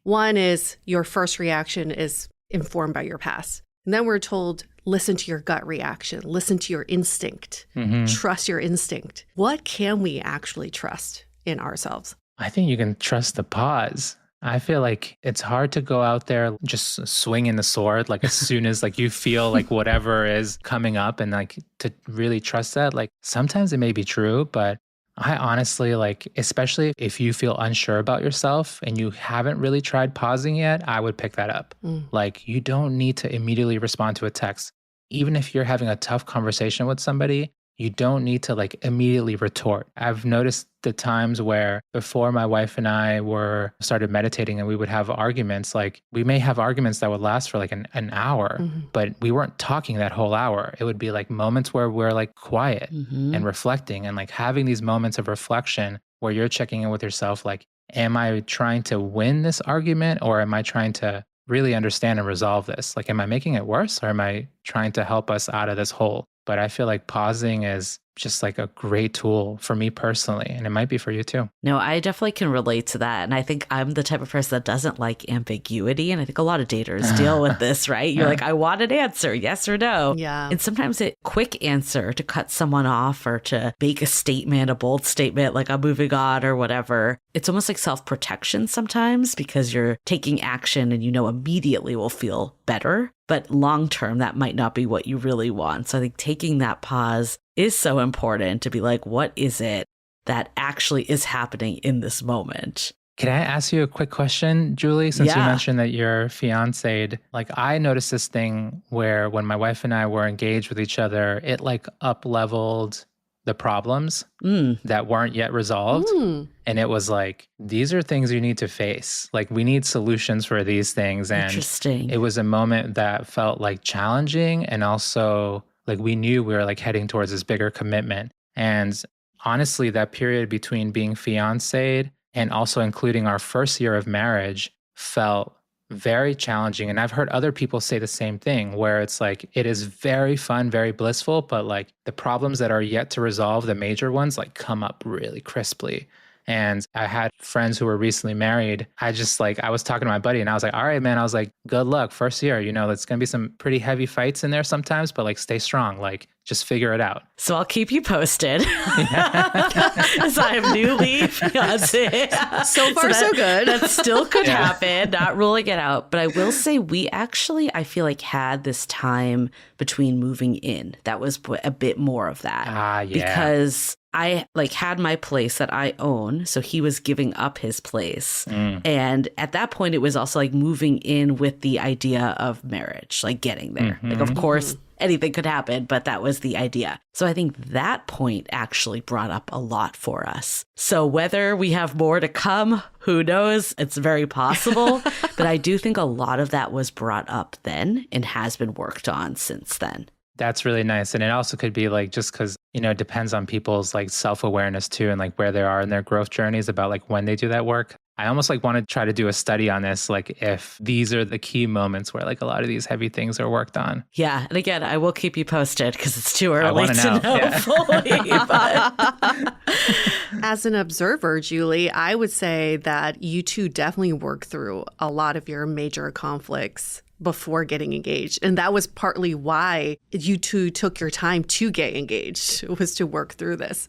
one is your first reaction is informed by your past. And then we're told, listen to your gut reaction, listen to your instinct, trust your instinct. What can we actually trust in ourselves? I think you can trust the pause. I feel like it's hard to go out there just swinging the sword like as soon as like you feel like whatever is coming up, and like to really trust that. Like sometimes it may be true, but I honestly like, especially if you feel unsure about yourself and you haven't really tried pausing yet, I would pick that up. Like you don't need to immediately respond to a text. Even if you're having a tough conversation with somebody, you don't need to like immediately retort. I've noticed the times where before my wife and I started meditating and we would have arguments, like we may have arguments that would last for like an hour, but we weren't talking that whole hour. It would be like moments where we're like quiet and reflecting and like having these moments of reflection where you're checking in with yourself. Like, am I trying to win this argument or am I trying to really understand and resolve this? Like, am I making it worse or am I trying to help us out of this hole? But I feel like pausing is just like a great tool for me personally, and it might be for you too. No, I definitely can relate to that. And I think I'm the type of person that doesn't like ambiguity. And I think a lot of daters deal with this, right? You're like, I want an answer, yes or no. Yeah. And sometimes a quick answer to cut someone off or to make a statement, a bold statement, like I'm moving on or whatever. It's almost like self-protection sometimes because you're taking action and you know immediately will feel better. But long term, that might not be what you really want. So I think taking that pause is so important to be like, what is it that actually is happening in this moment? Can I ask you a quick question, Julie? Since you mentioned that you're fiancéed, like I noticed this thing where when my wife and I were engaged with each other, it like up-leveled the problems that weren't yet resolved. And it was like, these are things you need to face. Like we need solutions for these things. And Interesting. it was a moment that felt like challenging. And also like we knew we were like heading towards this bigger commitment. And honestly, that period between being fiancéed and also including our first year of marriage felt very challenging. And I've heard other people say the same thing, where it's like, it is very fun, very blissful, but like the problems that are yet to resolve, the major ones, like come up really crisply. And I had friends who were recently married. I was talking to my buddy and I was like, all right, man, I was like, good luck, first year, it's going to be some pretty heavy fights in there sometimes, but like stay strong, like just figure it out. So I'll keep you posted. As I'm newly fiancé. So far, so good. That still could happen, not ruling it out. But I will say we actually, I feel like had this time between moving in. That was a bit more of that. Because I like had my place that I own. So he was giving up his place. And at that point, it was also like moving in with the idea of marriage, like getting there. Like, of course, anything could happen, but that was the idea. So I think that point actually brought up a lot for us. So whether we have more to come, who knows? It's very possible. But I do think a lot of that was brought up then and has been worked on since then. That's really nice. And it also could be like, just because, it depends on people's like self-awareness too, and like where they are in their growth journeys about like when they do that work. I almost like want to try to do a study on this, like if these are the key moments where like a lot of these heavy things are worked on. Yeah. And again, I will keep you posted because it's too I early want to know Yeah. fully. But As an observer, Julie, I would say that you two definitely work through a lot of your major conflicts before getting engaged. And that was partly why you two took your time to get engaged, was to work through this.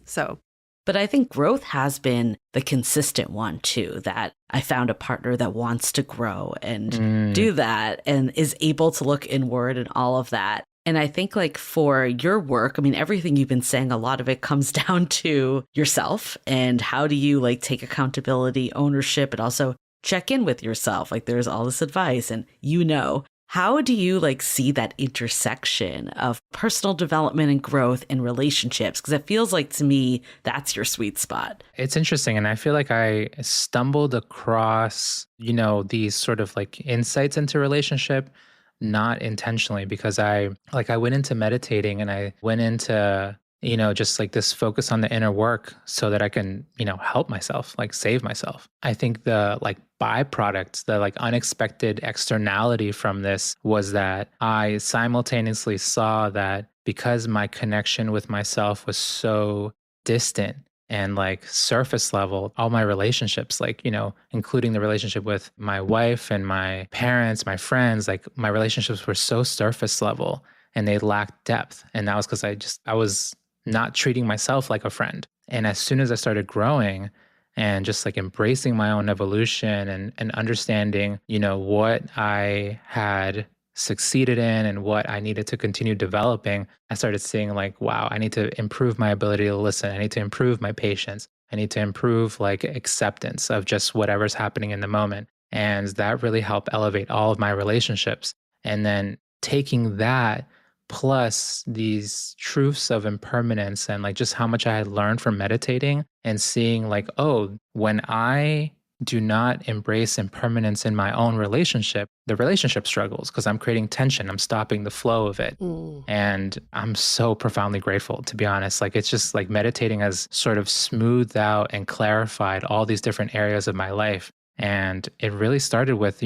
But I think growth has been the consistent one too, that I found a partner that wants to grow and do that and is able to look inward and all of that. And I think like for your work, I mean, everything you've been saying, a lot of it comes down to yourself and how do you like take accountability, ownership, and also check in with yourself. Like there's all this advice and how do you like see that intersection of personal development and growth in relationships? Because it feels like to me, that's your sweet spot. It's interesting. And I feel like I stumbled across, these sort of like insights into relationship, not intentionally, because I went into meditating and I went into, just like this focus on the inner work so that I can, help myself, like save myself. I think the like byproduct, the like unexpected externality from this was that I simultaneously saw that because my connection with myself was so distant and like surface level, all my relationships, like, including the relationship with my wife and my parents, my friends, like my relationships were so surface level and they lacked depth. And that was because I was not treating myself like a friend. And as soon as I started growing and just like embracing my own evolution and understanding, what I had succeeded in and what I needed to continue developing, I started seeing like, wow, I need to improve my ability to listen. I need to improve my patience. I need to improve like acceptance of just whatever's happening in the moment. And that really helped elevate all of my relationships. And then taking that plus these truths of impermanence and like just how much I had learned from meditating and seeing like, oh, when I do not embrace impermanence in my own relationship, the relationship struggles because I'm creating tension. I'm stopping the flow of it. And I'm so profoundly grateful, to be honest. Like, it's just like meditating has sort of smoothed out and clarified all these different areas of my life. And it really started with,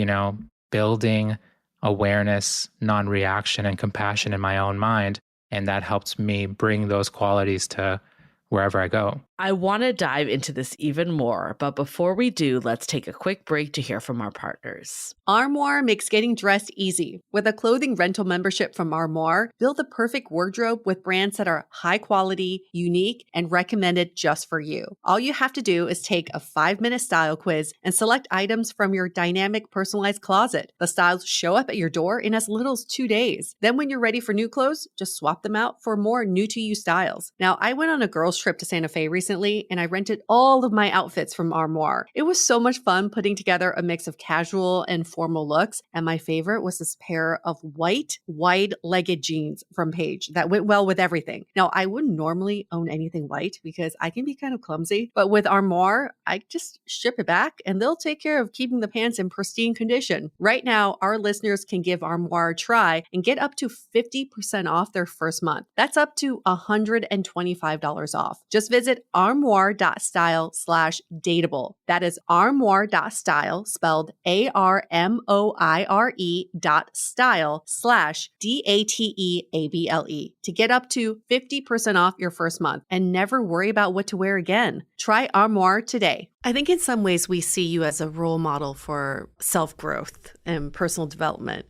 building awareness, non-reaction, and compassion in my own mind. And that helps me bring those qualities to wherever I go. I want to dive into this even more, but before we do, let's take a quick break to hear from our partners. Armoire makes getting dressed easy. With a clothing rental membership from Armoire, build the perfect wardrobe with brands that are high quality, unique, and recommended just for you. All you have to do is take a 5-minute style quiz and select items from your dynamic personalized closet. The styles show up at your door in as little as 2 days. Then when you're ready for new clothes, just swap them out for more new to you styles. Now, I went on a girls trip to Santa Fe recently and I rented all of my outfits from Armoire. It was so much fun putting together a mix of casual and formal looks, and my favorite was this pair of white, wide-legged jeans from Paige that went well with everything. Now, I wouldn't normally own anything white because I can be kind of clumsy, but with Armoire, I just ship it back and they'll take care of keeping the pants in pristine condition. Right now, our listeners can give Armoire a try and get up to 50% off their first month. That's up to $125 off. Just visit armoire.style/dateable. That is armoire.style, spelled ARMOIRE.style/DATEABLE to get up to 50% off your first month and never worry about what to wear again. Try Armoire today. I think in some ways we see you as a role model for self-growth and personal development,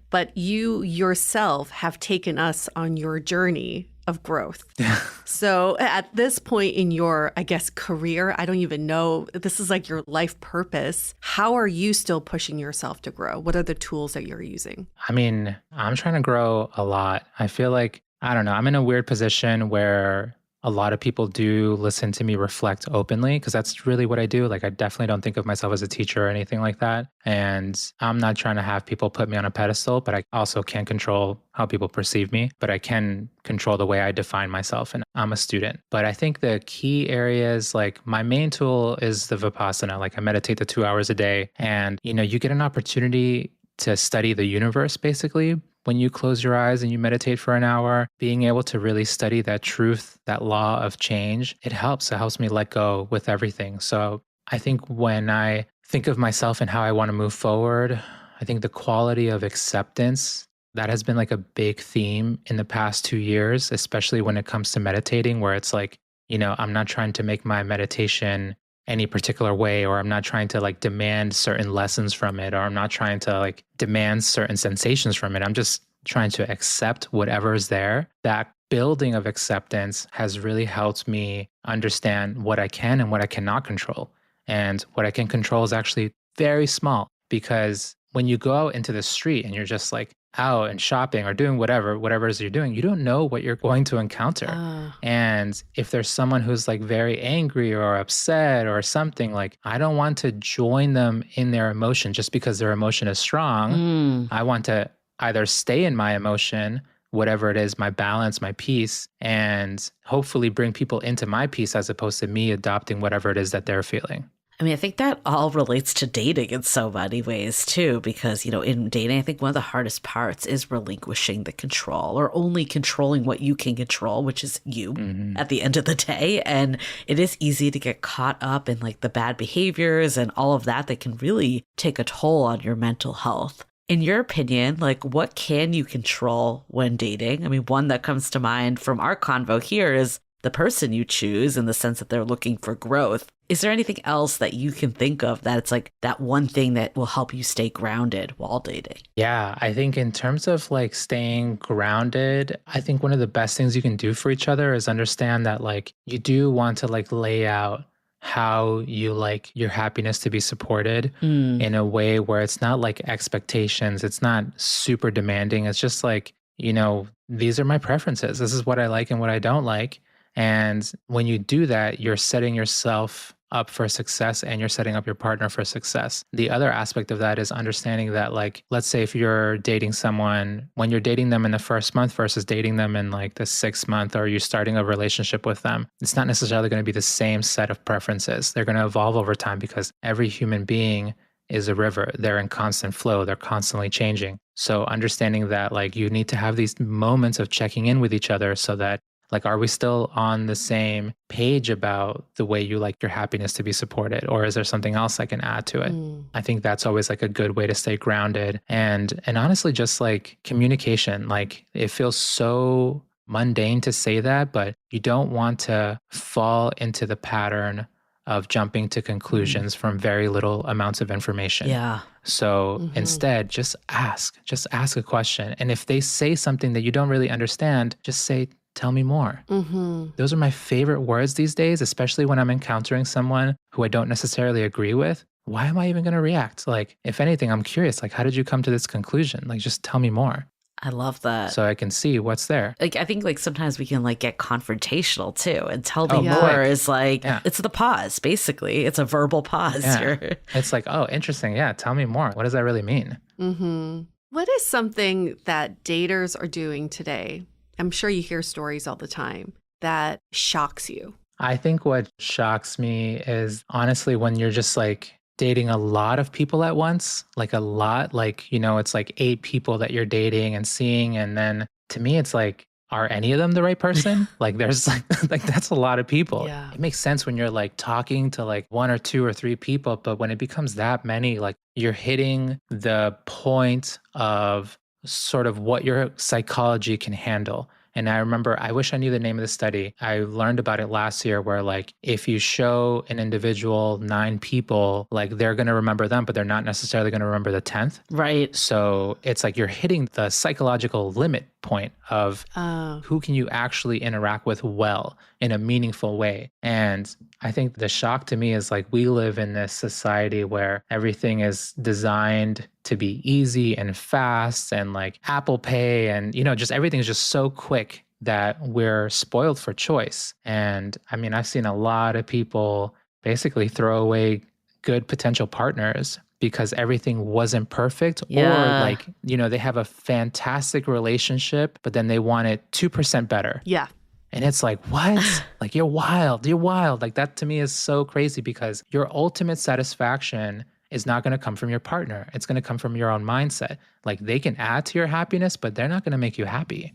but you yourself have taken us on your journey of growth. So at this point in your, I guess, career, I don't even know, this is like your life purpose. How are you still pushing yourself to grow? What are the tools that you're using? I mean, I'm trying to grow a lot. I feel like, I don't know, I'm in a weird position where a lot of people do listen to me reflect openly because that's really what I do. Like, I definitely don't think of myself as a teacher or anything like that. And I'm not trying to have people put me on a pedestal, but I also can't control how people perceive me, but I can control the way I define myself. And I'm a student. But I think the key areas, like my main tool is the Vipassana. Like I meditate the 2 hours a day and, you get an opportunity to study the universe basically when you close your eyes and you meditate for an hour, being able to really study that truth, that law of change, it helps. It helps me let go with everything. So I think when I think of myself and how I want to move forward, I think the quality of acceptance, that has been like a big theme in the past 2 years, especially when it comes to meditating, where it's like, I'm not trying to make my meditation any particular way, or I'm not trying to like demand certain lessons from it, or I'm not trying to like demand certain sensations from it. I'm just trying to accept whatever is there. That building of acceptance has really helped me understand what I can and what I cannot control. And what I can control is actually very small, because when you go out into the street and you're just like out and shopping or doing whatever it is you're doing, you don't know what you're going to encounter. And if there's someone who's like very angry or upset or something, like I don't want to join them in their emotion just because their emotion is strong. I want to either stay in my emotion, whatever it is, my balance, my peace, and hopefully bring people into my peace as opposed to me adopting whatever it is that they're feeling. I mean, I think that all relates to dating in so many ways too, because, in dating, I think one of the hardest parts is relinquishing the control, or only controlling what you can control, which is you at the end of the day. And it is easy to get caught up in like the bad behaviors and all of that can really take a toll on your mental health. In your opinion, like what can you control when dating? I mean, one that comes to mind from our convo here is the person you choose, in the sense that they're looking for growth. Is there anything else that you can think of that it's like that one thing that will help you stay grounded while dating? Yeah, I think in terms of like staying grounded, I think one of the best things you can do for each other is understand that like you do want to like lay out how you like your happiness to be supported in a way where it's not like expectations, it's not super demanding. It's just like, these are my preferences. This is what I like and what I don't like. And when you do that, you're setting yourself up for success and you're setting up your partner for success. The other aspect of that is understanding that, like, let's say if you're dating someone, when you're dating them in the first month versus dating them in like the 6th month, or you're starting a relationship with them, it's not necessarily going to be the same set of preferences. They're going to evolve over time because every human being is a river. They're in constant flow. They're constantly changing. So understanding that like you need to have these moments of checking in with each other so that like, are we still on the same page about the way you like your happiness to be supported? Or is there something else I can add to it? I think that's always like a good way to stay grounded. And honestly, just like communication, like it feels so mundane to say that, but you don't want to fall into the pattern of jumping to conclusions from very little amounts of information. Yeah. So instead, just ask a question. And if they say something that you don't really understand, just say, tell me more. Those are my favorite words these days, especially when I'm encountering someone who I don't necessarily agree with. Why am I even going to react? Like, if anything, I'm curious, like, how did you come to this conclusion? Like, just tell me more. I love that. So I can see what's there. Like, I think like sometimes we can like get confrontational too, and tell me more is like, it's the pause, basically. It's a verbal pause. It's like, oh, interesting. Yeah. Tell me more. What does that really mean? What is something that daters are doing today? I'm sure you hear stories all the time that shocks you. I think what shocks me is honestly when you're just like dating a lot of people at once, like a lot, like, it's like 8 people that you're dating and seeing. And then to me, it's like, are any of them the right person? Like there's like that's a lot of people. Yeah. It makes sense when you're like talking to like 1 or 2 or 3 people, but when it becomes that many, like you're hitting the point of sort of what your psychology can handle. And I remember, I wish I knew the name of the study. I learned about it last year where like, if you show an individual 9 people, like they're going to remember them, but they're not necessarily going to remember the 10th. Right. So it's like you're hitting the psychological limit point of who can you actually interact with well in a meaningful way. And I think the shock to me is like, we live in this society where everything is designed to be easy and fast and like Apple Pay and, just everything is just so quick that we're spoiled for choice. And I mean, I've seen a lot of people basically throw away good potential partners because everything wasn't perfect or like, they have a fantastic relationship, but then they want it 2% better. Yeah. And it's like, what? Like, you're wild. Like that to me is so crazy because your ultimate satisfaction is not going to come from your partner. It's going to come from your own mindset. Like they can add to your happiness, but they're not going to make you happy.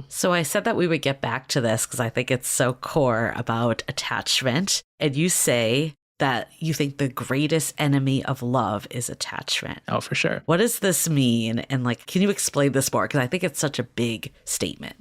So I said that we would get back to this because I think it's so core about attachment. And you say that you think the greatest enemy of love is attachment. Oh, for sure. What does this mean? And like, can you explain this more? Because I think it's such a big statement.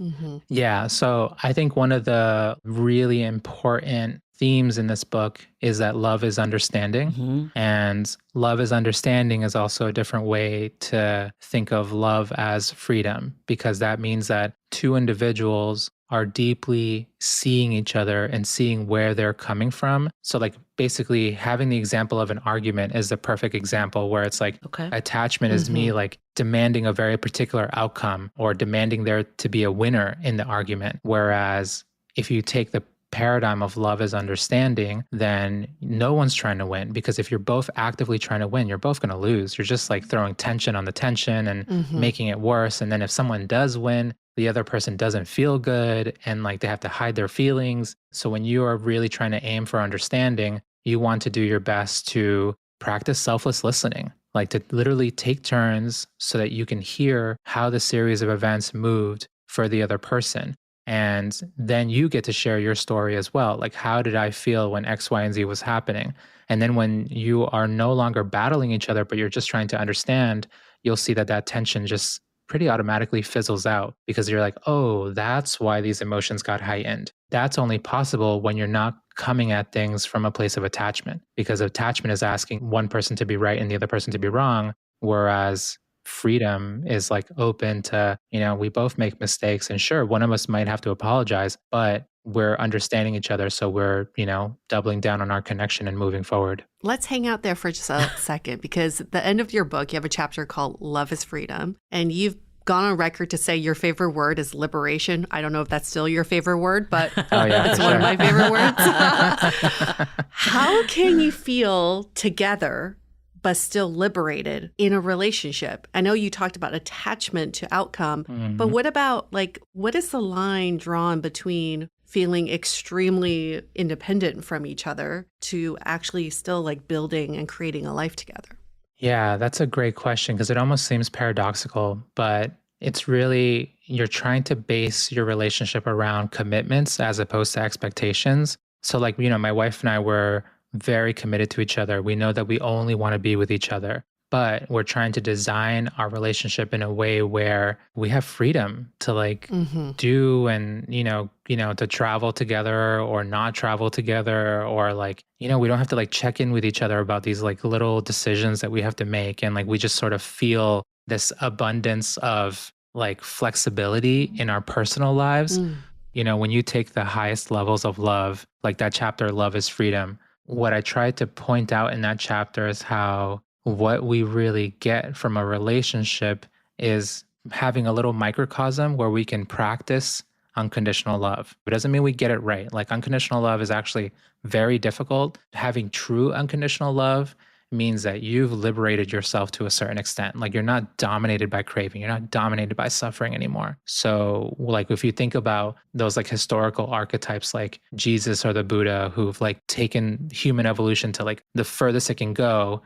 Yeah. So I think one of the really important themes in this book is that love is understanding. And love is understanding is also a different way to think of love as freedom, because that means that two individuals are deeply seeing each other and seeing where they're coming from. So like basically having the example of an argument is the perfect example where it's like attachment is me like demanding a very particular outcome or demanding there to be a winner in the argument. Whereas if you take the paradigm of love as understanding, then no one's trying to win, because if you're both actively trying to win, you're both going to lose. You're just like throwing tension on the tension and making it worse. And then if someone does win, the other person doesn't feel good and like they have to hide their feelings. So when you are really trying to aim for understanding, you want to do your best to practice selfless listening, like to literally take turns so that you can hear how the series of events moved for the other person. And then you get to share your story as well. Like, how did I feel when X, Y, and Z was happening? And then when you are no longer battling each other, but you're just trying to understand, you'll see that that tension just pretty automatically fizzles out, because you're like, oh, that's why these emotions got heightened. That's only possible when you're not coming at things from a place of attachment, because attachment is asking one person to be right and the other person to be wrong. Whereas freedom is like open to, we both make mistakes, and sure, one of us might have to apologize, but we're understanding each other. So we're, doubling down on our connection and moving forward. Let's hang out there for just a second, because at the end of your book, you have a chapter called Love is Freedom, and you've gone on record to say your favorite word is liberation. I don't know if that's still your favorite word, but it's one of my favorite words. How can you feel together but still liberated in a relationship? I know you talked about attachment to outcome, but what about what is the line drawn between feeling extremely independent from each other to actually still building and creating a life together? Yeah, that's a great question, because it almost seems paradoxical, but it's really, you're trying to base your relationship around commitments as opposed to expectations. So my wife and I were very committed to each other. We know that we only want to be with each other, but we're trying to design our relationship in a way where we have freedom to do and, to travel together or not travel together, or we don't have to check in with each other about these little decisions that we have to make. And we just sort of feel this abundance of flexibility in our personal lives. When you take the highest levels of love, like that chapter, Love is Freedom, what I tried to point out in that chapter is how what we really get from a relationship is having a little microcosm where we can practice unconditional love. It doesn't mean we get it right. Unconditional love is actually very difficult. Having true unconditional love means that you've liberated yourself to a certain extent. You're not dominated by craving. You're not dominated by suffering anymore. So if you think about those historical archetypes like Jesus or the Buddha, who've taken human evolution to the furthest it can go,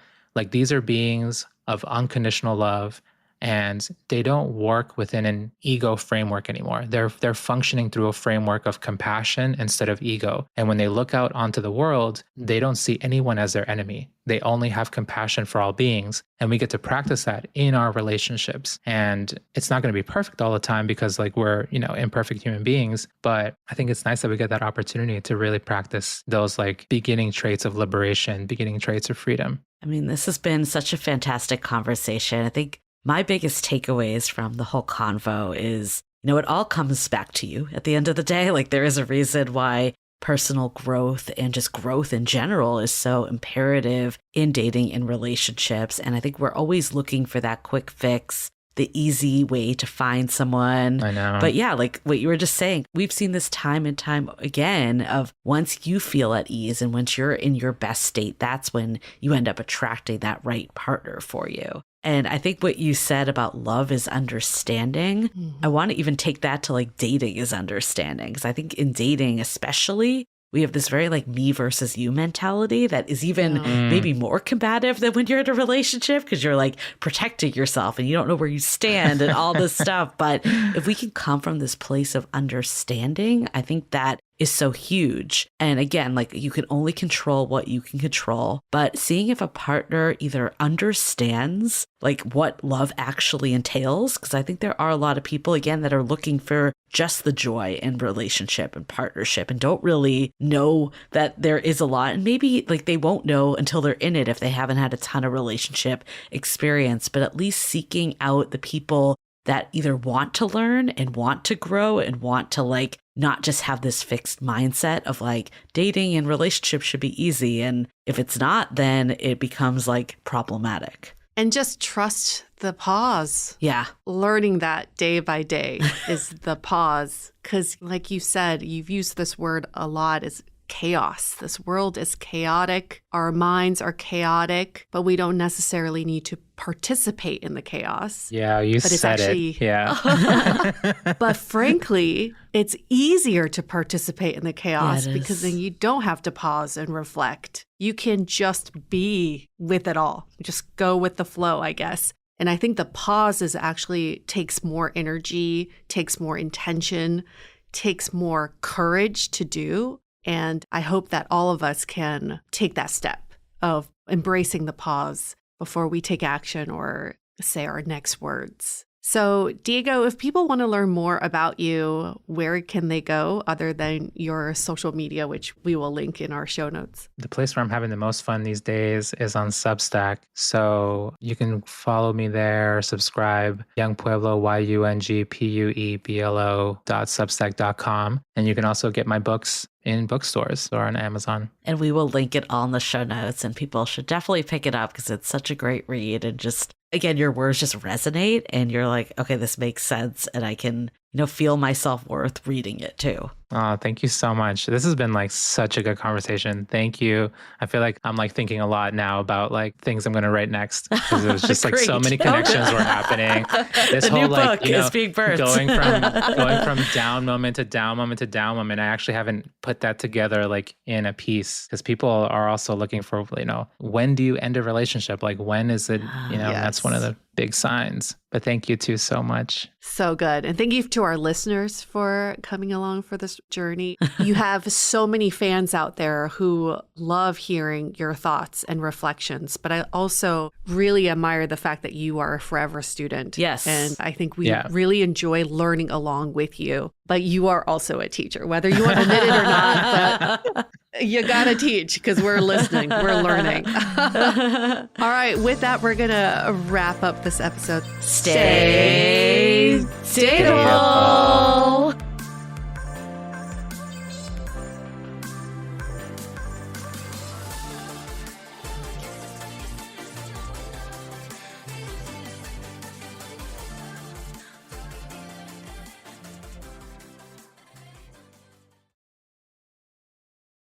these are beings of unconditional love, and they don't work within an ego framework anymore. They're functioning through a framework of compassion instead of ego. And when they look out onto the world, they don't see anyone as their enemy. They only have compassion for all beings. And we get to practice that in our relationships. And it's not going to be perfect all the time, because we're, imperfect human beings. But I think it's nice that we get that opportunity to really practice those beginning traits of liberation, beginning traits of freedom. I mean, this has been such a fantastic conversation. I think my biggest takeaways from the whole convo is, it all comes back to you at the end of the day. There is a reason why personal growth and just growth in general is so imperative in dating and relationships. And I think we're always looking for that quick fix, the easy way to find someone. I know. But yeah, what you were just saying, we've seen this time and time again of once you feel at ease and once you're in your best state, that's when you end up attracting that right partner for you. And I think what you said about love is understanding, I want to even take that to dating is understanding. Because I think in dating especially, we have this very like me versus you mentality that is even maybe more combative than when you're in a relationship because you're like protecting yourself and you don't know where you stand and all this stuff. But if we can come from this place of understanding, I think that is so huge. And again, like you can only control what you can control, but seeing if a partner either understands like what love actually entails, because I think there are a lot of people, again, that are looking for just the joy in relationship and partnership and don't really know that there is a lot. And maybe like they won't know until they're in it if they haven't had a ton of relationship experience, but at least seeking out the people that either want to learn and want to grow and want to like not just have this fixed mindset of like dating and relationships should be easy. And if it's not, then it becomes like problematic. And just trust the pause. Yeah. Learning that day by day is the pause. Because like you said, you've used this word a lot, is chaos. This world is chaotic. Our minds are chaotic, but we don't necessarily need to participate in the chaos. Yeah, you but it's said actually, it. Yeah. But frankly, it's easier to participate in the chaos because then you don't have to pause and reflect. You can just be with it all. Just go with the flow, I guess. And I think the pause is actually takes more energy, takes more intention, takes more courage to do. And I hope that all of us can take that step of embracing the pause before we take action or say our next words. So, Diego, if people want to learn more about you, where can they go other than your social media, which we will link in our show notes? The place where I'm having the most fun these days is on Substack. So you can follow me there, subscribe, Young Pueblo, YUNGPUEBLO.substack.com. And you can also get my books in bookstores or on Amazon. And we will link it all in the show notes, and people should definitely pick it up because it's such a great read. And just, again, your words just resonate and you're like, okay, this makes sense. And I can, feel my self-worth reading it too. Oh, thank you so much. This has been like such a good conversation. Thank you. I feel like I'm like thinking a lot now about like things I'm going to write next because there's just like so many connections were happening. This whole like, book is being birthed. going from down moment to down moment to down moment. I actually haven't put that together like in a piece because people are also looking for, when do you end a relationship? Like when is it, That's one of the big signs. But thank you too so much. So good. And thank you to our listeners for coming along for this journey. You have so many fans out there who love hearing your thoughts and reflections, but I also really admire the fact that you are a forever student. Yes. And I think we really enjoy learning along with you. But you are also a teacher, whether you want to admit it or not. But you got to teach because we're listening. We're learning. All right. With that, we're going to wrap up this episode. Stay dateable.